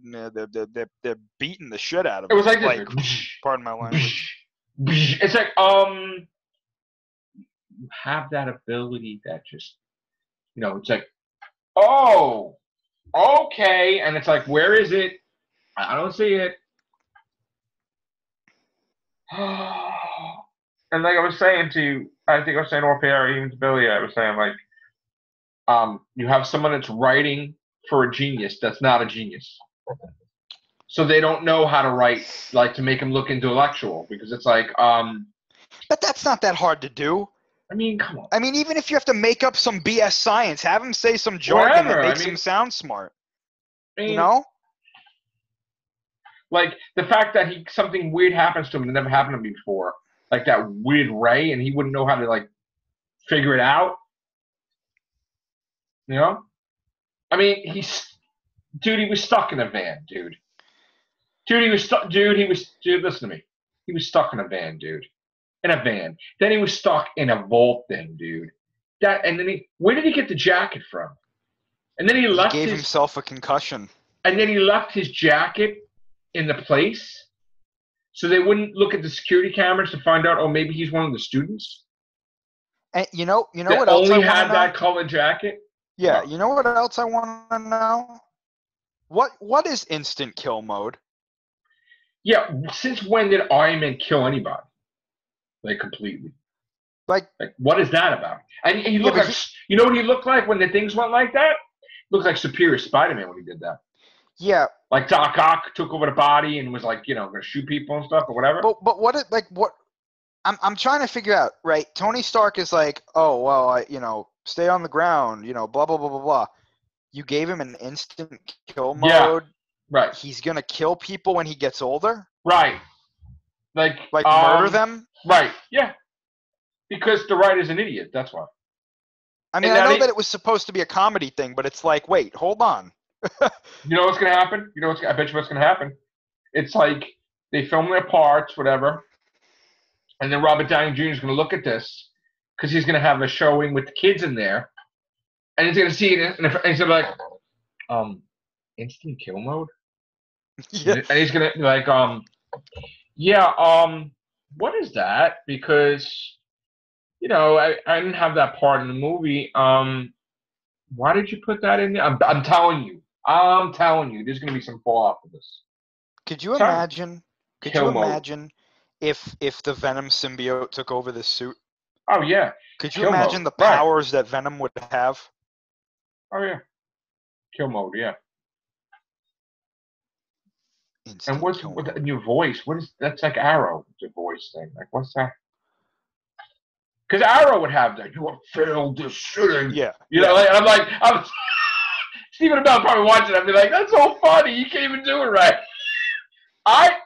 they're beating the shit out of him. It was like this. Pardon my language. It's like have that ability that just, it's like, oh, okay, and it's like, where is it? I don't see it. And like I was saying to you, I think I was saying off air, even to Billy, I was saying like, you have someone that's writing for a genius that's not a genius. So they don't know how to write, like to make him look intellectual, because it's like, but that's not that hard to do. I mean, come on. I mean, even if you have to make up some BS science, have him say some jargon that makes him sound smart. Like the fact that something weird happens to him that never happened to him before, like that weird ray, and he wouldn't know how to like figure it out. I mean, he was stuck in a van, dude. Dude, listen to me. He was stuck in a van, dude. In a van. Then he was stuck in a vault thing, dude. Where did he get the jacket from? And then he gave himself a concussion. And then he left his jacket in the place so they wouldn't look at the security cameras to find out, oh, maybe he's one of the students. And you know what else only had that colored jacket? Yeah, you know what else I want to know? What is instant kill mode? Yeah, since when did Iron Man kill anybody? Like completely. Like what is that about? And he looked like you know what he looked like when the things went like that? Looked like Superior Spider-Man when he did that. Yeah. Like Doc Ock took over the body and was like, gonna shoot people and stuff or whatever. But what I'm trying to figure out, right? Tony Stark is like, oh well, stay on the ground, blah blah blah blah blah. You gave him an instant kill mode. Yeah. Right. He's gonna kill people when he gets older. Right. Like murder them. Right. Yeah. Because the writer's an idiot. That's why. I mean, I know that it was supposed to be a comedy thing, but it's like, wait, hold on. You know what's gonna happen? I bet you what's gonna happen. It's like they film their parts, whatever, and then Robert Downey Jr. is gonna look at this because he's gonna have a showing with the kids in there, and he's gonna see it, and he's gonna be like, instant kill mode. Yeah. And he's gonna be like, what is that? Because I didn't have that part in the movie. Why did you put that in there? I'm telling you, there's gonna be some fallout for this. Could you imagine? Could you imagine if the Venom symbiote took over this suit? Oh yeah. Could you imagine the powers that Venom would have? Oh yeah. Kill mode, yeah. Instant and what's in your voice? That's like Arrow, your voice thing. Like what's that? Because Arrow would have that. You have failed this shooting. Yeah. I'm Stephen Bell probably watching it. I'd be like, that's so funny. You can't even do it right. I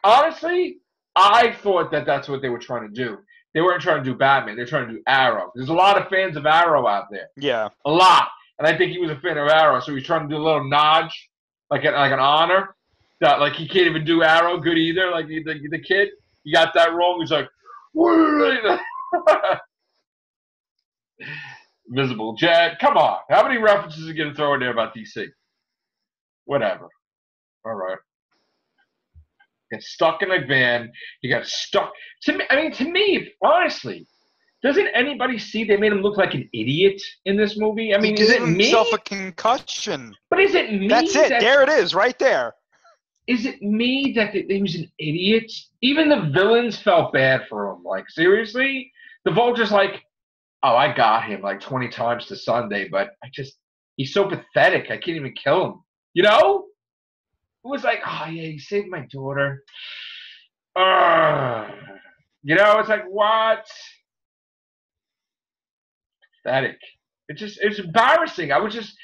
thought that that's what they were trying to do. They weren't trying to do Batman. They're trying to do Arrow. There's a lot of fans of Arrow out there. Yeah. A lot. And I think he was a fan of Arrow, so he's trying to do a little nod, like an honor. That like he can't even do Arrow good either. Like the kid, he got that wrong. He's like, Visible Jet. Come on. How many references are you going to throw in there about DC? Whatever. All right. Get stuck in a van. You got stuck. To me, honestly, Doesn't anybody see they made him look like an idiot in this movie? I mean, he is gave it me? himself a concussion. But is it me? That's it. There it is, right there. Is it me that he was an idiot? Even the villains felt bad for him. Like, seriously? The Vulture's like, oh, I got him like 20 times to Sunday, but he's so pathetic. I can't even kill him. You know? It was like, oh, yeah, he saved my daughter. You know, it's like, what? Pathetic. It's embarrassing. I was just,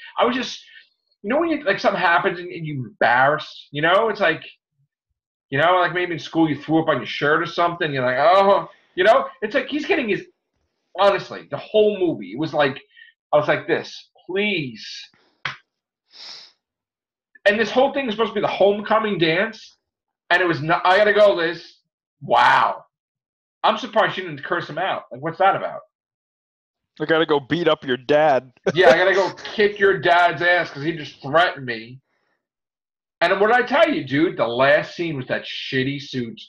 you know, when you, like, something happens and you're embarrassed, you know, it's like, you know, like maybe in school you threw up on your shirt or something. You're like, oh, you know, it's like he's getting his, honestly, the whole movie. It was like, I was like this, please. And this whole thing is supposed to be the homecoming dance. And it was not, I gotta go, Liz. Wow. I'm surprised she didn't curse him out. Like, what's that about? I gotta go beat up your dad. Yeah, I gotta go kick your dad's ass because he just threatened me. And what did I tell you, dude? The last scene was that shitty suit.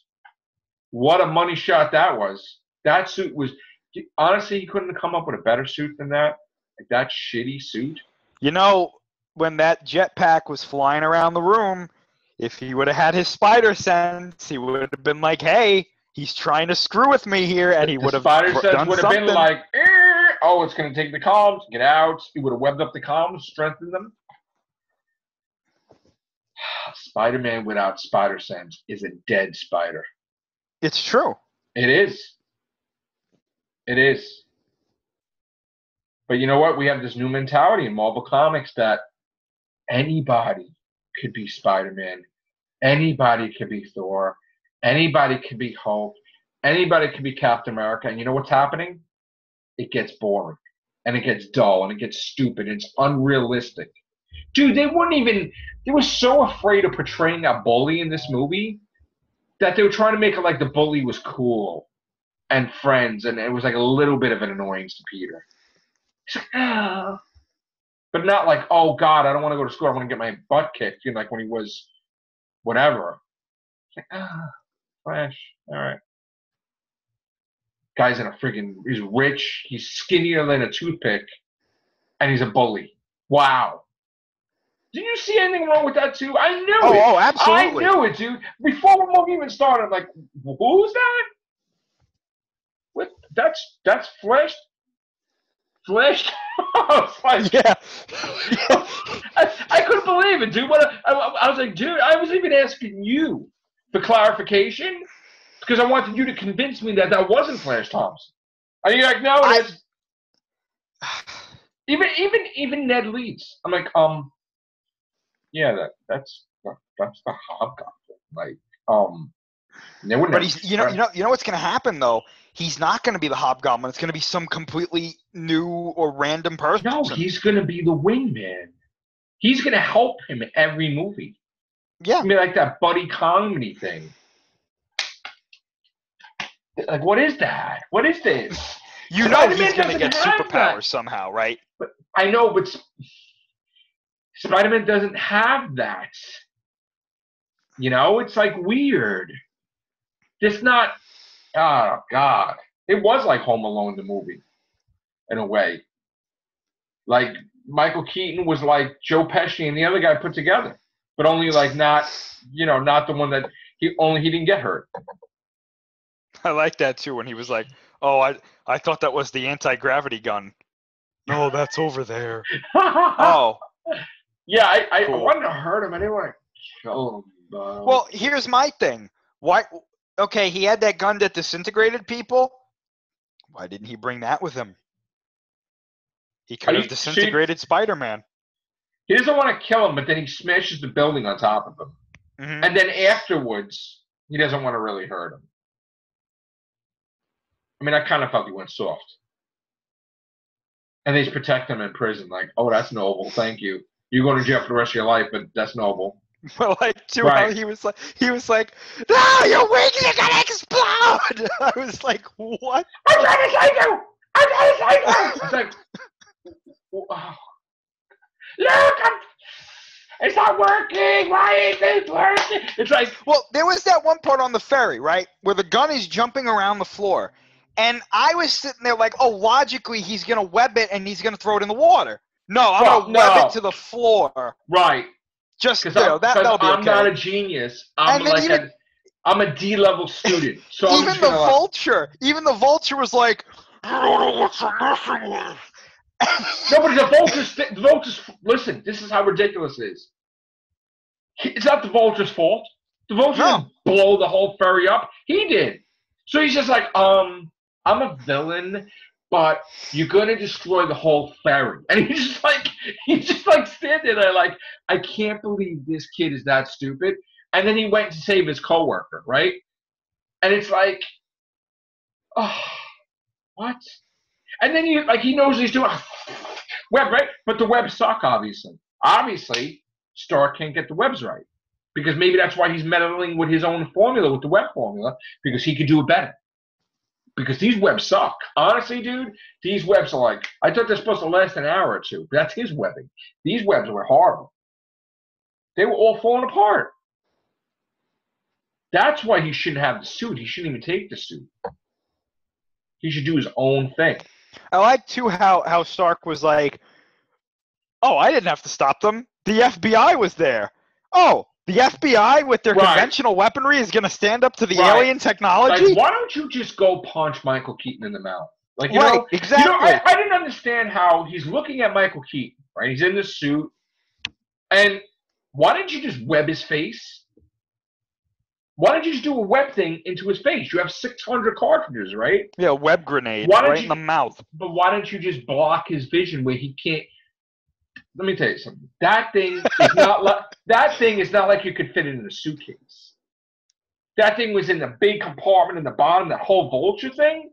What a money shot that was. That suit was, honestly, he couldn't have come up with a better suit than that. Like that shitty suit. You know, when that jetpack was flying around the room, if he would have had his spider sense, he would have been like, hey, he's trying to screw with me here, and he would have done something. Spider sense would have been like, oh, it's going to take the columns, get out. He would have webbed up the columns, strengthened them. Spider-Man without spider sense is a dead spider. It's true. It is. It is. But you know what? We have this new mentality in Marvel Comics that anybody could be Spider-Man. Anybody could be Thor. Anybody could be Hulk. Anybody could be Captain America. And you know what's happening? It gets boring. And it gets dull. And it gets stupid. It's unrealistic. Dude, they were so afraid of portraying a bully in this movie that they were trying to make it like the bully was cool and friends, and it was like a little bit of an annoyance to Peter. He's like, oh. But not like, oh, God, I don't want to go to school. I want to get my butt kicked, you know, like when he was whatever. It's like, Flash, all right. Guy's he's rich, he's skinnier than a toothpick, and he's a bully. Wow. Did you see anything wrong with that, too? I knew it. Oh, absolutely. I knew it, dude. Before the movie even started, I'm like, who's that? What? That's Flash? Flash? I was like, yeah. I couldn't believe it, dude. I was like, dude, I was even asking you for clarification because I wanted you to convince me that wasn't Flash Thompson. Are you like, no, it is? Even Ned Leeds. I'm like, yeah, that's the Hobgoblin. Like, but he's, you know what's gonna happen though? He's not gonna be the Hobgoblin. It's gonna be some completely new or random person. No, he's gonna be the wingman. He's gonna help him in every movie. Yeah, I mean, like that buddy comedy thing. Like, what is that? What is this? You know he's gonna get superpowers somehow, right? But I know, but Spider-Man doesn't have that. You know, it's like weird. It's not, oh, God. It was like Home Alone, the movie, in a way. Like, Michael Keaton was like Joe Pesci and the other guy put together. But only like not the one that he didn't get hurt. I like that too when he was like, oh, I thought that was the anti-gravity gun. No, that's over there. Oh. Yeah, I wanted to hurt him. I didn't want to kill him. Well, here's my thing. Why? Okay, he had that gun that disintegrated people. Why didn't he bring that with him? He could have disintegrated Spider-Man. He doesn't want to kill him, but then he smashes the building on top of him. Mm-hmm. And then afterwards, he doesn't want to really hurt him. I mean, I kind of felt he went soft. And they just protect him in prison. Like, oh, that's noble. Thank you. You're going to jail for the rest of your life, but that's noble. Well, like, too, right. How he was like, no, your wings are gonna explode. I was like, what? I'm trying to save you. It's like, oh. Look, it's not working. Why ain't it working? It's like, well, there was that one part on the ferry, right, where the gun is jumping around the floor, And I was sitting there like, oh, logically, he's going to web it and he's going to throw it in the water. No, I'm going to web it to the floor. Right. Just that'll be I'm not a genius. I'm I'm a D-level student. So even the vulture was like, I don't know what you're messing with. No, but the vulture's. Listen, this is how ridiculous it is. It's not the vulture's fault. The vulture didn't blow the whole ferry up. He did. So he's just like, I'm a villain, but you're gonna destroy the whole ferry. And he's just like standing there like, I can't believe this kid is that stupid. And then he went to save his coworker, right? And it's like, oh, what? And then he knows he's doing web, right? But the webs suck, obviously. Obviously, Stark can't get the webs right. Because maybe that's why he's meddling with his own formula, with the web formula, because he could do it better. Because these webs suck. Honestly, dude, these webs are like, I thought they're supposed to last an hour or two. That's his webbing. These webs were horrible. They were all falling apart. That's why he shouldn't have the suit. He shouldn't even take the suit. He should do his own thing. I like, too, how Stark was like, oh, I didn't have to stop them. The FBI was there. Oh, the FBI with their conventional weaponry is going to stand up to the alien technology? Like, why don't you just go punch Michael Keaton in the mouth? Like, you know, exactly. I didn't understand how he's looking at Michael Keaton, right? He's in the suit. And why didn't you just web his face? Why don't you just do a web thing into his face? You have 600 cartridges, right? Yeah, web grenade in the mouth. But why don't you just block his vision where he can't? Let me tell you something. That thing is not like you could fit it in a suitcase. That thing was in the big compartment in the bottom, that whole vulture thing.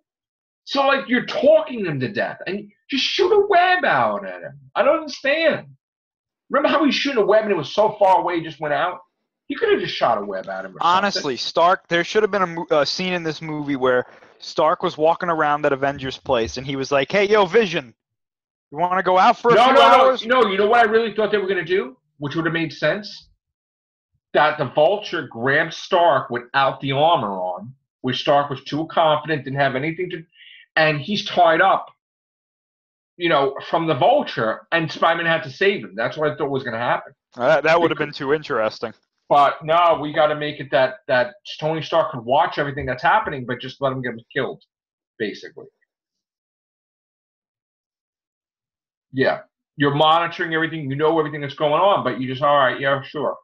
So like you're talking him to death, and just shoot a web out at him. I don't understand. Remember how he shooting a web and it was so far away, he just went out? He could have just shot a web at him or Honestly, something. Stark, there should have been a scene in this movie where Stark was walking around that Avengers place, and he was like, hey, yo, Vision, you want to go out for a few hours? No, you know what I really thought they were going to do, which would have made sense? That the Vulture grabbed Stark without the armor on, which Stark was too confident, didn't have anything to... And he's tied up, from the Vulture, and Spider-Man had to save him. That's what I thought was going to happen. That would have been too interesting. But no, we got to make it that Tony Stark can watch everything that's happening, but just let him get killed, basically. Yeah. You're monitoring everything. You know everything that's going on, but you just, all right, yeah, sure.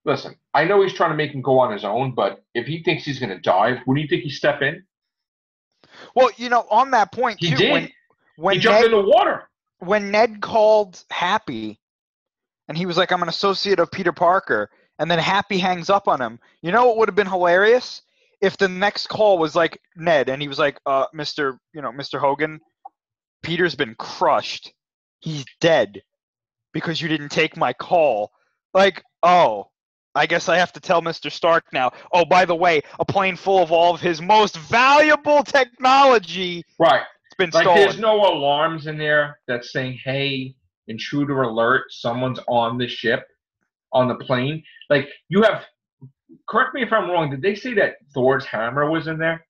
Listen, I know he's trying to make him go on his own, but if he thinks he's going to die, wouldn't you think he step in? Well, on that point, he too, did. when he jumped in the water. When Ned called Happy, and he was like, I'm an associate of Peter Parker, and then Happy hangs up on him. You know what would have been hilarious? If the next call was like Ned, and he was like, Mr. Hogan, Peter's been crushed. He's dead because you didn't take my call. Like, oh, I guess I have to tell Mr. Stark now. Oh, by the way, a plane full of all of his most valuable technology. Right. It's been stolen. There's no alarms in there that's saying, hey, intruder alert, someone's on the ship, on the plane. Like, you have, correct me if I'm wrong, did they say that Thor's hammer was in there?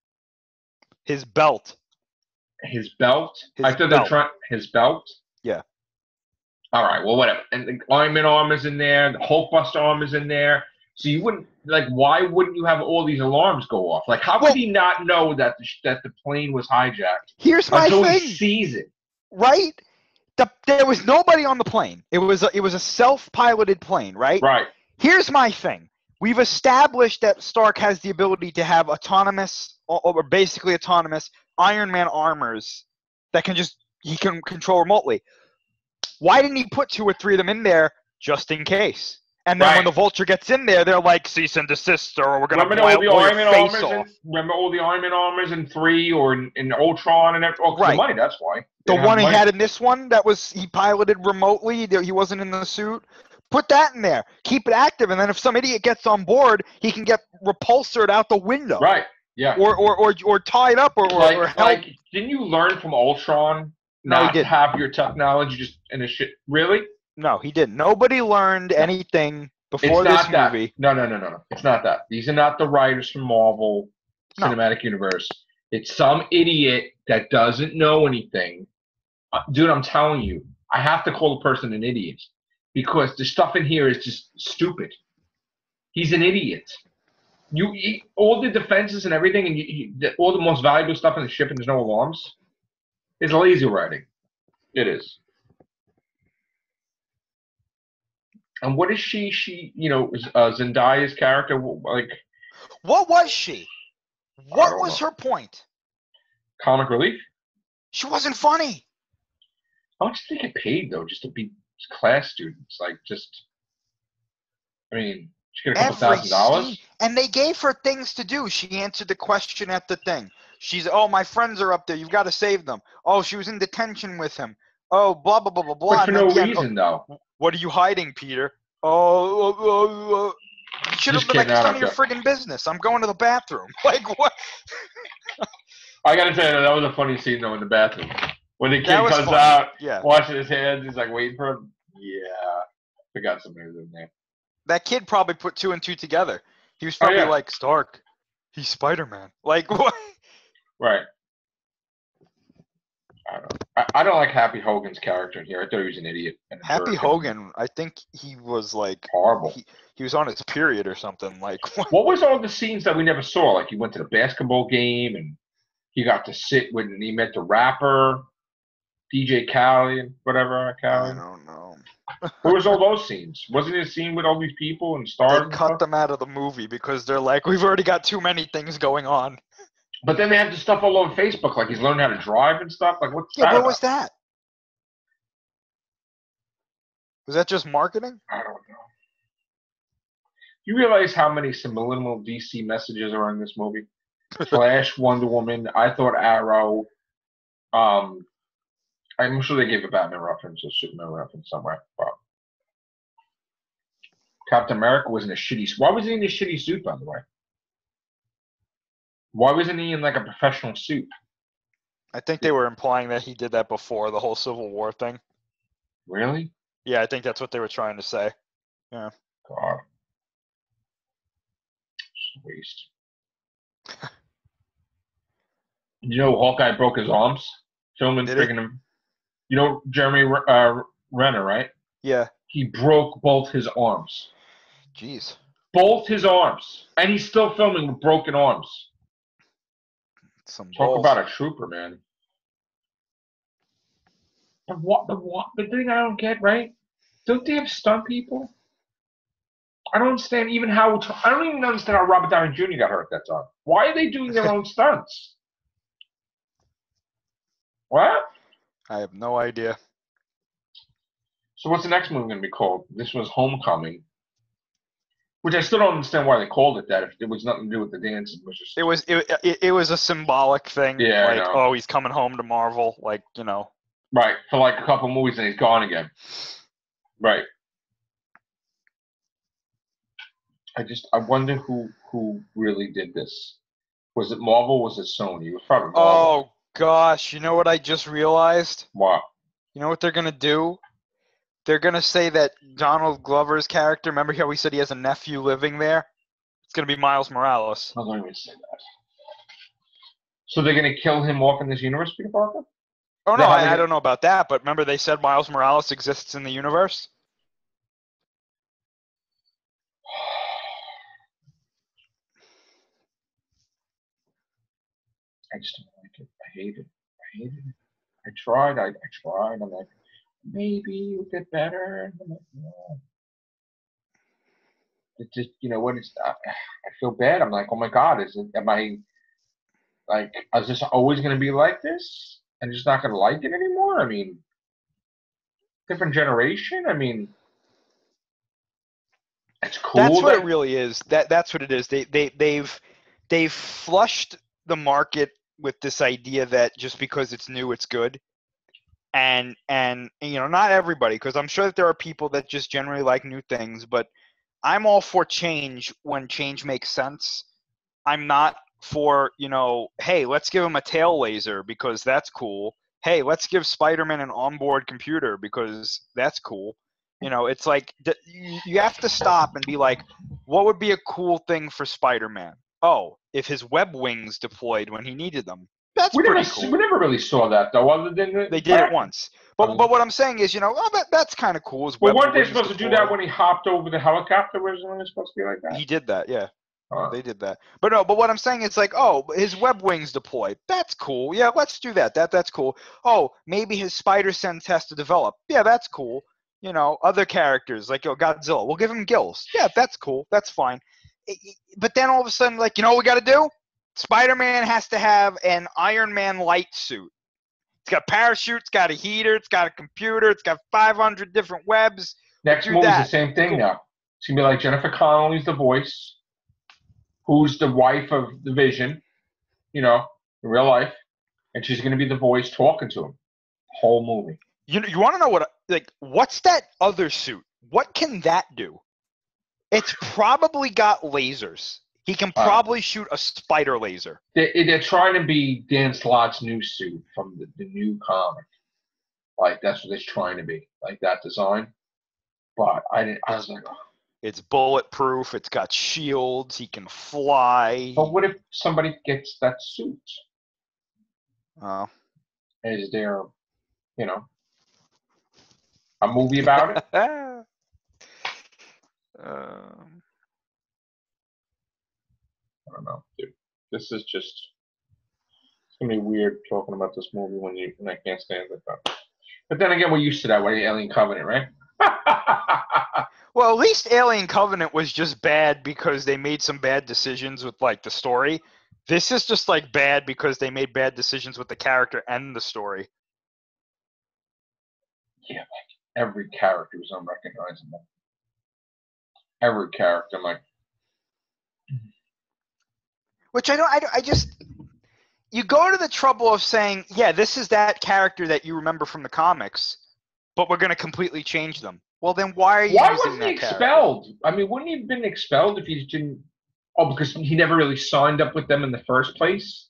His belt. His belt? I thought they're trying, his belt? Yeah. All right, well, whatever. And the Iron Man arm is in there, the Hulkbuster arm is in there. So you wouldn't, like, why wouldn't you have all these alarms go off? Like, how could he not know that the plane was hijacked? Here's my until thing. He sees it. Right? There was nobody on the plane. It was a self-piloted plane, right? Right. Here's my thing. We've established that Stark has the ability to have autonomous, or basically autonomous, Iron Man armors that he can control remotely. Why didn't he put 2 or 3 of them in there just in case? And then when the Vulture gets in there, they're like, cease and desist, or we're going to blow your face off. Remember all the Iron Man armors in 3 or in Ultron and everything? Right. The money, that's why. The one he had in this one he piloted remotely, he wasn't in the suit. Put that in there. Keep it active, and then if some idiot gets on board, he can get repulsored out the window. Right, yeah. Or tied up or held. Like, didn't you learn from Ultron not to have your technology just in a shit? Really? No, he didn't. Nobody learned anything before this movie. No. It's not that. These are not the writers from Marvel. No. cinematic universe. It's some idiot that doesn't know anything. Dude, I'm telling you, I have to call the person an idiot because the stuff in here is just stupid. He's an idiot. All the defenses and everything, and all the most valuable stuff in the ship, and there's no alarms. It's lazy writing. It is. And what is she? Zendaya's character, like. What was she? What was her point? Comic relief. She wasn't funny. How much do they get paid though, just to be class students? Like, just. I mean, she get a couple $1,000. And they gave her things to do. She answered the question at the thing. She's, oh, my friends are up there. You've got to save them. Oh, she was in detention with him. Oh, blah, blah, blah, blah, blah. But for no reason, though. What are you hiding, Peter? You should have been like, it's none of your friggin' business. I'm going to the bathroom. Like, what? I got to say, that was a funny scene, though, in the bathroom. When the kid comes out, washing his hands, he's like waiting for him. Yeah. Forgot somebody was in there. That kid probably put 2 and 2 together. He was probably like, Stark, he's Spider-Man. Like, what? Right. I don't know. I don't like Happy Hogan's character in here. I thought he was an idiot. Happy Hogan, I think he was like horrible. He was on his period or something. Like, what was all the scenes that we never saw? Like, he went to the basketball game and he got to sit with, and he met the rapper, DJ Khaled, whatever. Khaled. I don't know. Where was all those scenes? Wasn't it a scene with all these people and stars? They cut them out of the movie because they're like, we've already got too many things going on. But then they have the stuff all over Facebook, like he's learning how to drive and stuff. Like, what's that? Yeah, what about? was that? Was that just marketing? I don't know. You realize how many subliminal DC messages are in this movie? Flash, Wonder Woman, I thought Arrow. I'm sure they gave a Batman reference or Superman reference somewhere. But Captain America was in a shitty suit. Why was he in a shitty suit, by the way? Why wasn't he in like a professional suit? I think they were implying that he did that before the whole Civil War thing. Really? Yeah, I think that's what they were trying to say. Yeah. God. Just a waste. You know, Hawkeye broke his arms. Filming freaking him. You know Jeremy Renner, right? Yeah. He broke both his arms. Jeez. Both his arms. And he's still filming with broken arms. Talk about a trooper, man. The thing I don't get, right? Don't they have stunt people? I don't understand even how. I don't even understand how Robert Downey Jr. got hurt that time. Why are they doing their own stunts? What? I have no idea. So what's the next movie going to be called? This was Homecoming. Which I still don't understand why they called it that. If it was nothing to do with the dance, it was a symbolic thing. Yeah, like, oh, he's coming home to Marvel. Like, you know. Right, for like a couple movies and he's gone again. Right. I wonder who really did this. Was it Marvel? Was it Sony? It was probably Marvel. Oh gosh, you know what I just realized? What? You know what they're gonna do? They're going to say that Donald Glover's character, remember how we said he has a nephew living there? It's going to be Miles Morales. I don't even say that. So they're going to kill him off in this universe, Peter Parker? Oh, no, I don't know about that, but remember they said Miles Morales exists in the universe? I just don't like it. I hate it. I tried. I'm like, maybe you get better. I'm like, no. It's just, you know what? I feel bad. I'm like, oh my God, is this always going to be like this? I'm just not going to like it anymore? I mean, different generation? I mean, it's cool. That's what it really is. That's what it is. They've flushed the market with this idea that just because it's new, it's good. And you know, not everybody, because I'm sure that there are people that just generally like new things, but I'm all for change when change makes sense. I'm not for, you know, hey, let's give him a tail laser because that's cool. Hey, let's give Spider-Man an onboard computer because that's cool. You know, it's like you have to stop and be like, what would be a cool thing for Spider-Man? oh, if his web wings deployed when he needed them. That's We pretty never, cool. we never really saw that though, other than They did it once. But what I'm saying is, that's kind of cool. His Well, web weren't they wings supposed to do deploy. that when he hopped over the helicopter? Wasn't it supposed to be like that? He did that, yeah. They did that. But no, but what I'm saying is like, oh, his web wings deployed. That's cool. Yeah, let's do that. That's cool. Oh, maybe his spider sense has to develop. Yeah, that's cool. Other characters like Godzilla. We'll give him gills. Yeah, that's cool. That's fine. But then all of a sudden, like, what we got to do? Spider-Man has to have an Iron Man light suit. It's got a parachute. It's got a heater. It's got a computer. It's got 500 different webs. Next movie's the same thing now. It's going to be like Jennifer Connelly's the voice, who's the wife of the Vision, in real life, and she's going to be the voice talking to him. Whole movie. You want to know what's that other suit? What can that do? It's probably got lasers. He can probably shoot a spider laser. They're trying to be Dan Slott's new suit from the new comic. Like, that's what it's trying to be. Like, that design. But I was like, oh. It's bulletproof. It's got shields. He can fly. But what if somebody gets that suit? Oh. Is there, a movie about it? I don't know, dude. This is just, it's gonna be weird talking about this movie when I can't stand it. But then again, we're used to that with Alien Covenant, right? Well, at least Alien Covenant was just bad because they made some bad decisions with like the story. This is just like bad because they made bad decisions with the character and the story. Yeah, like every character was unrecognizable. Every character, I'm like. Which I just, you go to the trouble of saying, yeah, this is that character that you remember from the comics, but we're going to completely change them. Well, then why are you using that character? Why wasn't he expelled? I mean, wouldn't he have been expelled if he didn't? Oh, because he never really signed up with them in the first place?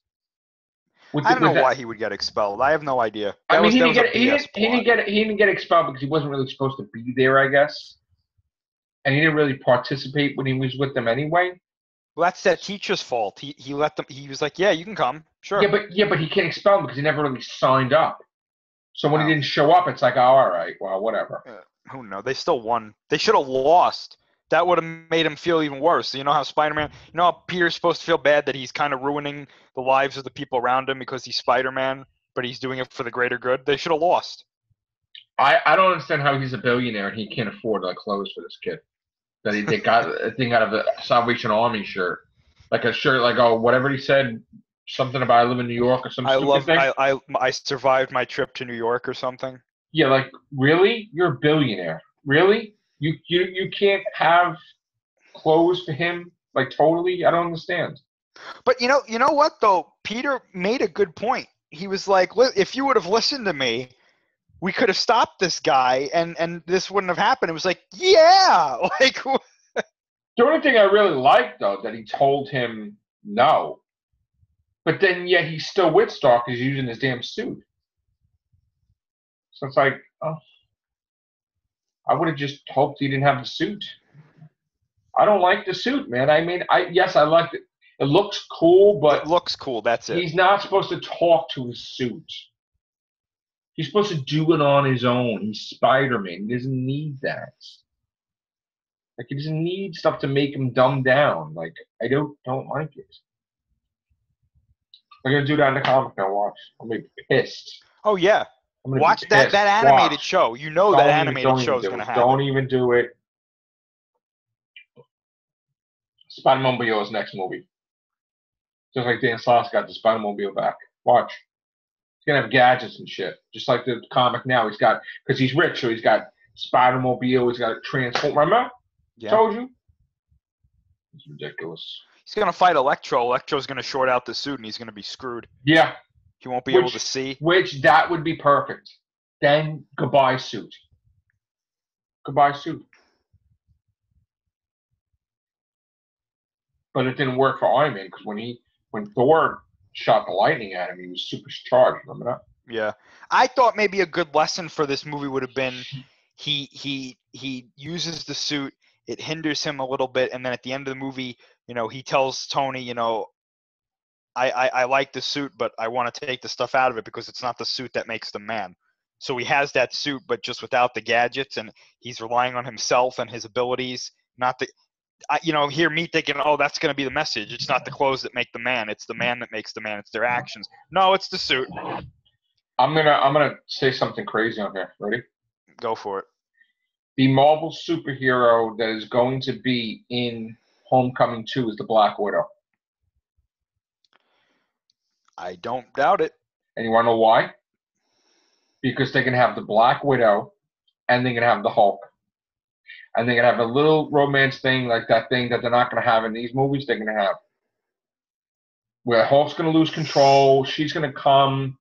I don't know why he would get expelled. I have no idea. He didn't get expelled because he wasn't really supposed to be there, I guess. And he didn't really participate when he was with them anyway. Well, that's that teacher's fault. He let them. He was like, "Yeah, you can come, sure." Yeah, but he can't expel him because he never really signed up. So when he didn't show up, it's like, oh, all right, well, whatever. Who knows? They still won. They should have lost. That would have made him feel even worse. You know how Spider-Man, how Peter's supposed to feel bad that he's kind of ruining the lives of the people around him because he's Spider-Man, but he's doing it for the greater good? They should have lost. I don't understand how he's a billionaire and he can't afford clothes for this kid. That they got a thing out of the Salvation Army shirt. Like a shirt, like, whatever he said, something about I live in New York or something. I survived my trip to New York or something. Yeah, like, really? You're a billionaire. Really? You can't have clothes for him? Like, totally? I don't understand. But you know what, though? Peter made a good point. He was like, if you would have listened to me, we could have stopped this guy and this wouldn't have happened. It was like, yeah. Like, the only thing I really liked, though, that he told him no. But then, yeah, he's still with Stark because he's using his damn suit. So it's like, oh. I would have just hoped he didn't have the suit. I don't like the suit, man. I mean, yes, I liked it. It looks cool, but... It looks cool, that's it. He's not supposed to talk to his suit. He's supposed to do it on his own. He's Spider-Man. He doesn't need that. Like, he doesn't need stuff to make him dumb down. Like, I don't like it. I'm going to do that in the comic now, watch. I'm going to be pissed. Oh, yeah. Watch that animated show. You know that animated show is going to happen. Don't even do it. Spider-Mobile's next movie. Just like Dan Slott's got the Spider-Mobile back. Watch. He's going to have gadgets and shit. Just like the comic now. He's got, because he's rich, so he's got Spider-Mobile. He's got a Transform. Remember? Yeah. Told you. It's ridiculous. He's going to fight Electro. Electro's going to short out the suit, and he's going to be screwed. Yeah. He won't be able to see. Which, that would be perfect. Then, goodbye suit. Goodbye suit. But it didn't work for Iron Man, because when Thor shot the lightning at him, he was supercharged. Remember that? Yeah. I thought maybe a good lesson for this movie would have been he uses the suit, it hinders him a little bit, and then at the end of the movie, he tells Tony, I like the suit, but I want to take the stuff out of it because it's not the suit that makes the man. So he has that suit, but just without the gadgets, and he's relying on himself and his abilities. Not the, hear me thinking, oh, that's going to be the message. It's not the clothes that make the man. It's the man that makes the man. It's their actions. No, it's the suit. I'm gonna say something crazy on here. Ready? Go for it. The Marvel superhero that is going to be in Homecoming 2 is the Black Widow. I don't doubt it. And you want to know why? Because they can have the Black Widow, and they can have the Hulk. And they're going to have a little romance thing, like that thing that they're not going to have in these movies, they're going to have. Where Hulk's going to lose control, she's going to come,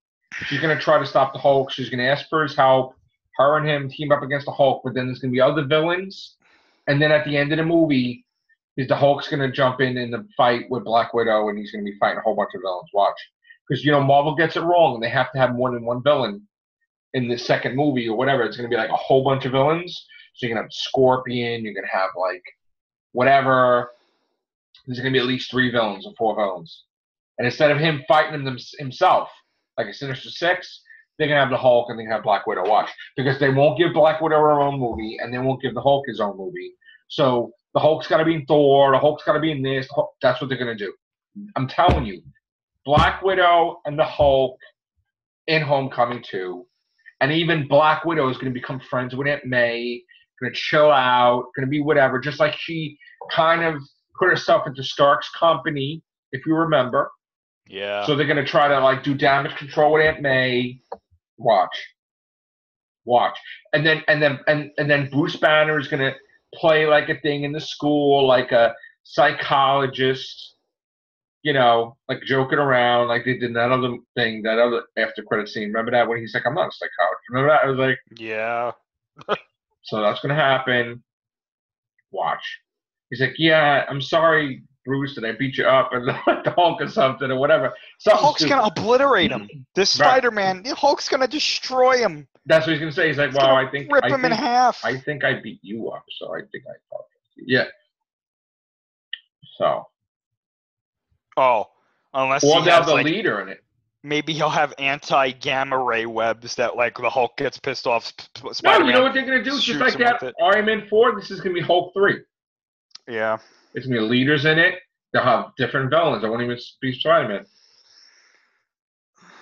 she's going to try to stop the Hulk, she's going to ask for his help, her and him team up against the Hulk, but then there's going to be other villains. And then at the end of the movie, the Hulk's going to jump in the fight with Black Widow, and he's going to be fighting a whole bunch of villains. Watch. Because, Marvel gets it wrong, and they have to have more than one villain in the second movie or whatever. It's going to be like a whole bunch of villains. So you're going to have Scorpion, you're going to have like whatever. There's going to be at least 3 villains or 4 villains. And instead of him fighting them himself, like a Sinister Six, they're going to have the Hulk and they're going to have Black Widow. Watch. Because they won't give Black Widow her own movie, and they won't give the Hulk his own movie. So the Hulk's got to be in Thor, the Hulk's got to be in this. That's what they're going to do. I'm telling you. Black Widow and the Hulk in Homecoming 2. And even Black Widow is going to become friends with Aunt May, going to chill out, going to be whatever, just like she kind of put herself into Stark's company, if you remember. Yeah. So they're going to try to do damage control with Aunt May. Watch. And then Bruce Banner is going to play like a thing in the school, like a psychologist, like joking around, like they did that other thing, that other after credit scene. Remember that when he's like, I'm not a psychologist. Remember that? I was like, yeah. So that's going to happen. Watch. He's like, yeah, I'm sorry, Bruce, that I beat you up and the Hulk or something or whatever. The Hulk's going to obliterate him. This Right. Spider-Man, the Hulk's going to destroy him. That's what he's going to say. He's like, well, I think rip him in half. I think I beat you up, so I think I fought you. Yeah. So. Oh, unless or he has the leader in it. Maybe he'll have anti-gamma ray webs that, the Hulk gets pissed off. No, you know what they're going to do? Just like that Iron Man 4, this is going to be Hulk 3. Yeah. It's going to be leaders in it. They'll have different villains. I won't even be Spider-Man.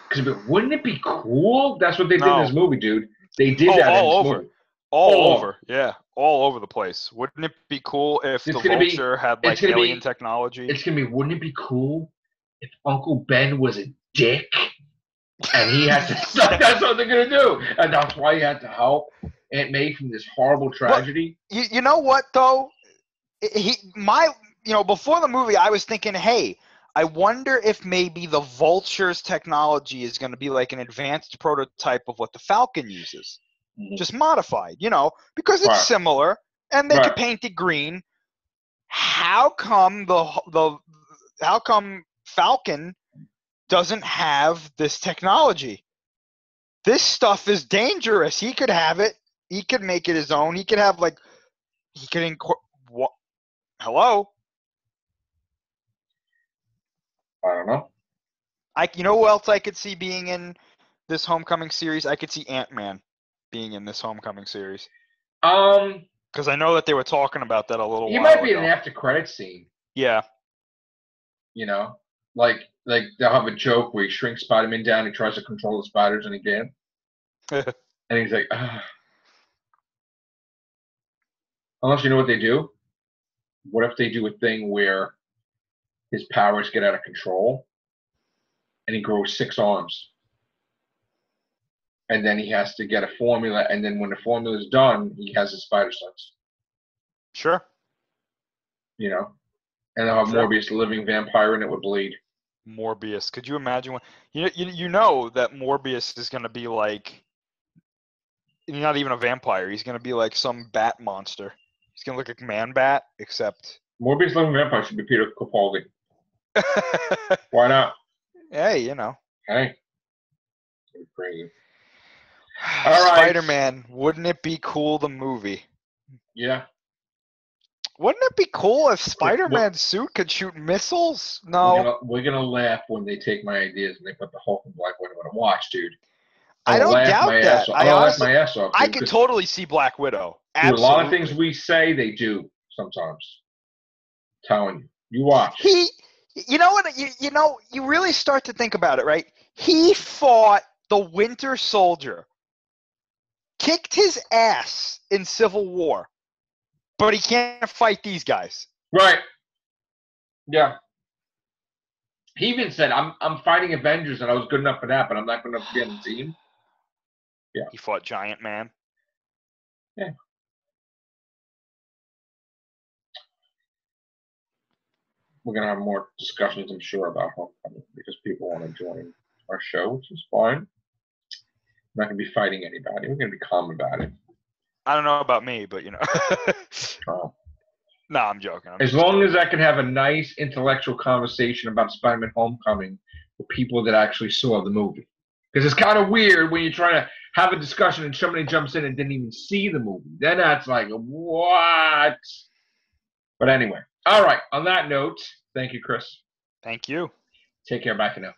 Because wouldn't it be cool? That's what they did in this movie, dude. They did that all in this over. movie. All over. Yeah. All over the place. Wouldn't it be cool if the Vulture had, alien technology? It's going to be, wouldn't it be cool if Uncle Ben was a dick and he had to that's what they're going to do. And that's why he had to help Aunt May from this horrible tragedy. But you know what, though? Before the movie, I was thinking, hey, I wonder if maybe the Vulture's technology is going to be like an advanced prototype of what the Falcon uses. Just modified, because it's similar, and they could paint it green. How come how come Falcon doesn't have this technology? This stuff is dangerous. He could have it. He could make it his own. He could have Hello? I don't know. You know who else I could see being in this Homecoming series? I could see Ant-Man being in this Homecoming series. Because I know that they were talking about that a little while ago. He might be in an after-credit scene. Yeah. Like they'll have a joke where he shrinks Spider-Man down, he tries to control the spiders, and he can. And he's like, ah. Unless you know what they do. What if they do a thing where his powers get out of control and he grows 6 arms? And then he has to get a formula, and then when the formula is done, he has his spider sense. Sure. And they'll have Morbius, the living vampire, and it would bleed. Morbius. Could you imagine when you know that Morbius is going to be like not even a vampire. He's going to be like some bat monster. He's going to look like Man-Bat, except Morbius living vampire should be Peter Capaldi. Why not? Hey, Hey. Crazy. All right. Spider-Man, wouldn't it be cool, the movie? Yeah. Wouldn't it be cool if Spider-Man's suit could shoot missiles? No. We're gonna laugh when they take my ideas and they put the Hulk and Black Widow in a watch, dude. I don't doubt that. I'm gonna laugh my ass off. I Dude, could totally see Black Widow. dude, Absolutely. a lot of things we say, they do sometimes. I'm telling you. You watch. You know what? You really start to think about it, right? He fought the Winter Soldier, kicked his ass in Civil War, but he can't fight these guys. Right. Yeah. He even said, I'm fighting Avengers and I was good enough for that, but I'm not good enough to be on the team. Yeah. He fought Giant Man. Yeah. We're going to have more discussions, I'm sure, about Homecoming because people want to join our show, which is fine. We're not going to be fighting anybody. We're going to be calm about it. I don't know about me, but Oh. No, I'm joking. As long as I can have a nice intellectual conversation about Spider-Man Homecoming with people that actually saw the movie. Because it's kind of weird when you're trying to have a discussion and somebody jumps in and didn't even see the movie. Then that's like, what? But anyway. All right. On that note, thank you, Chris. Thank you. Take care. Bye for now.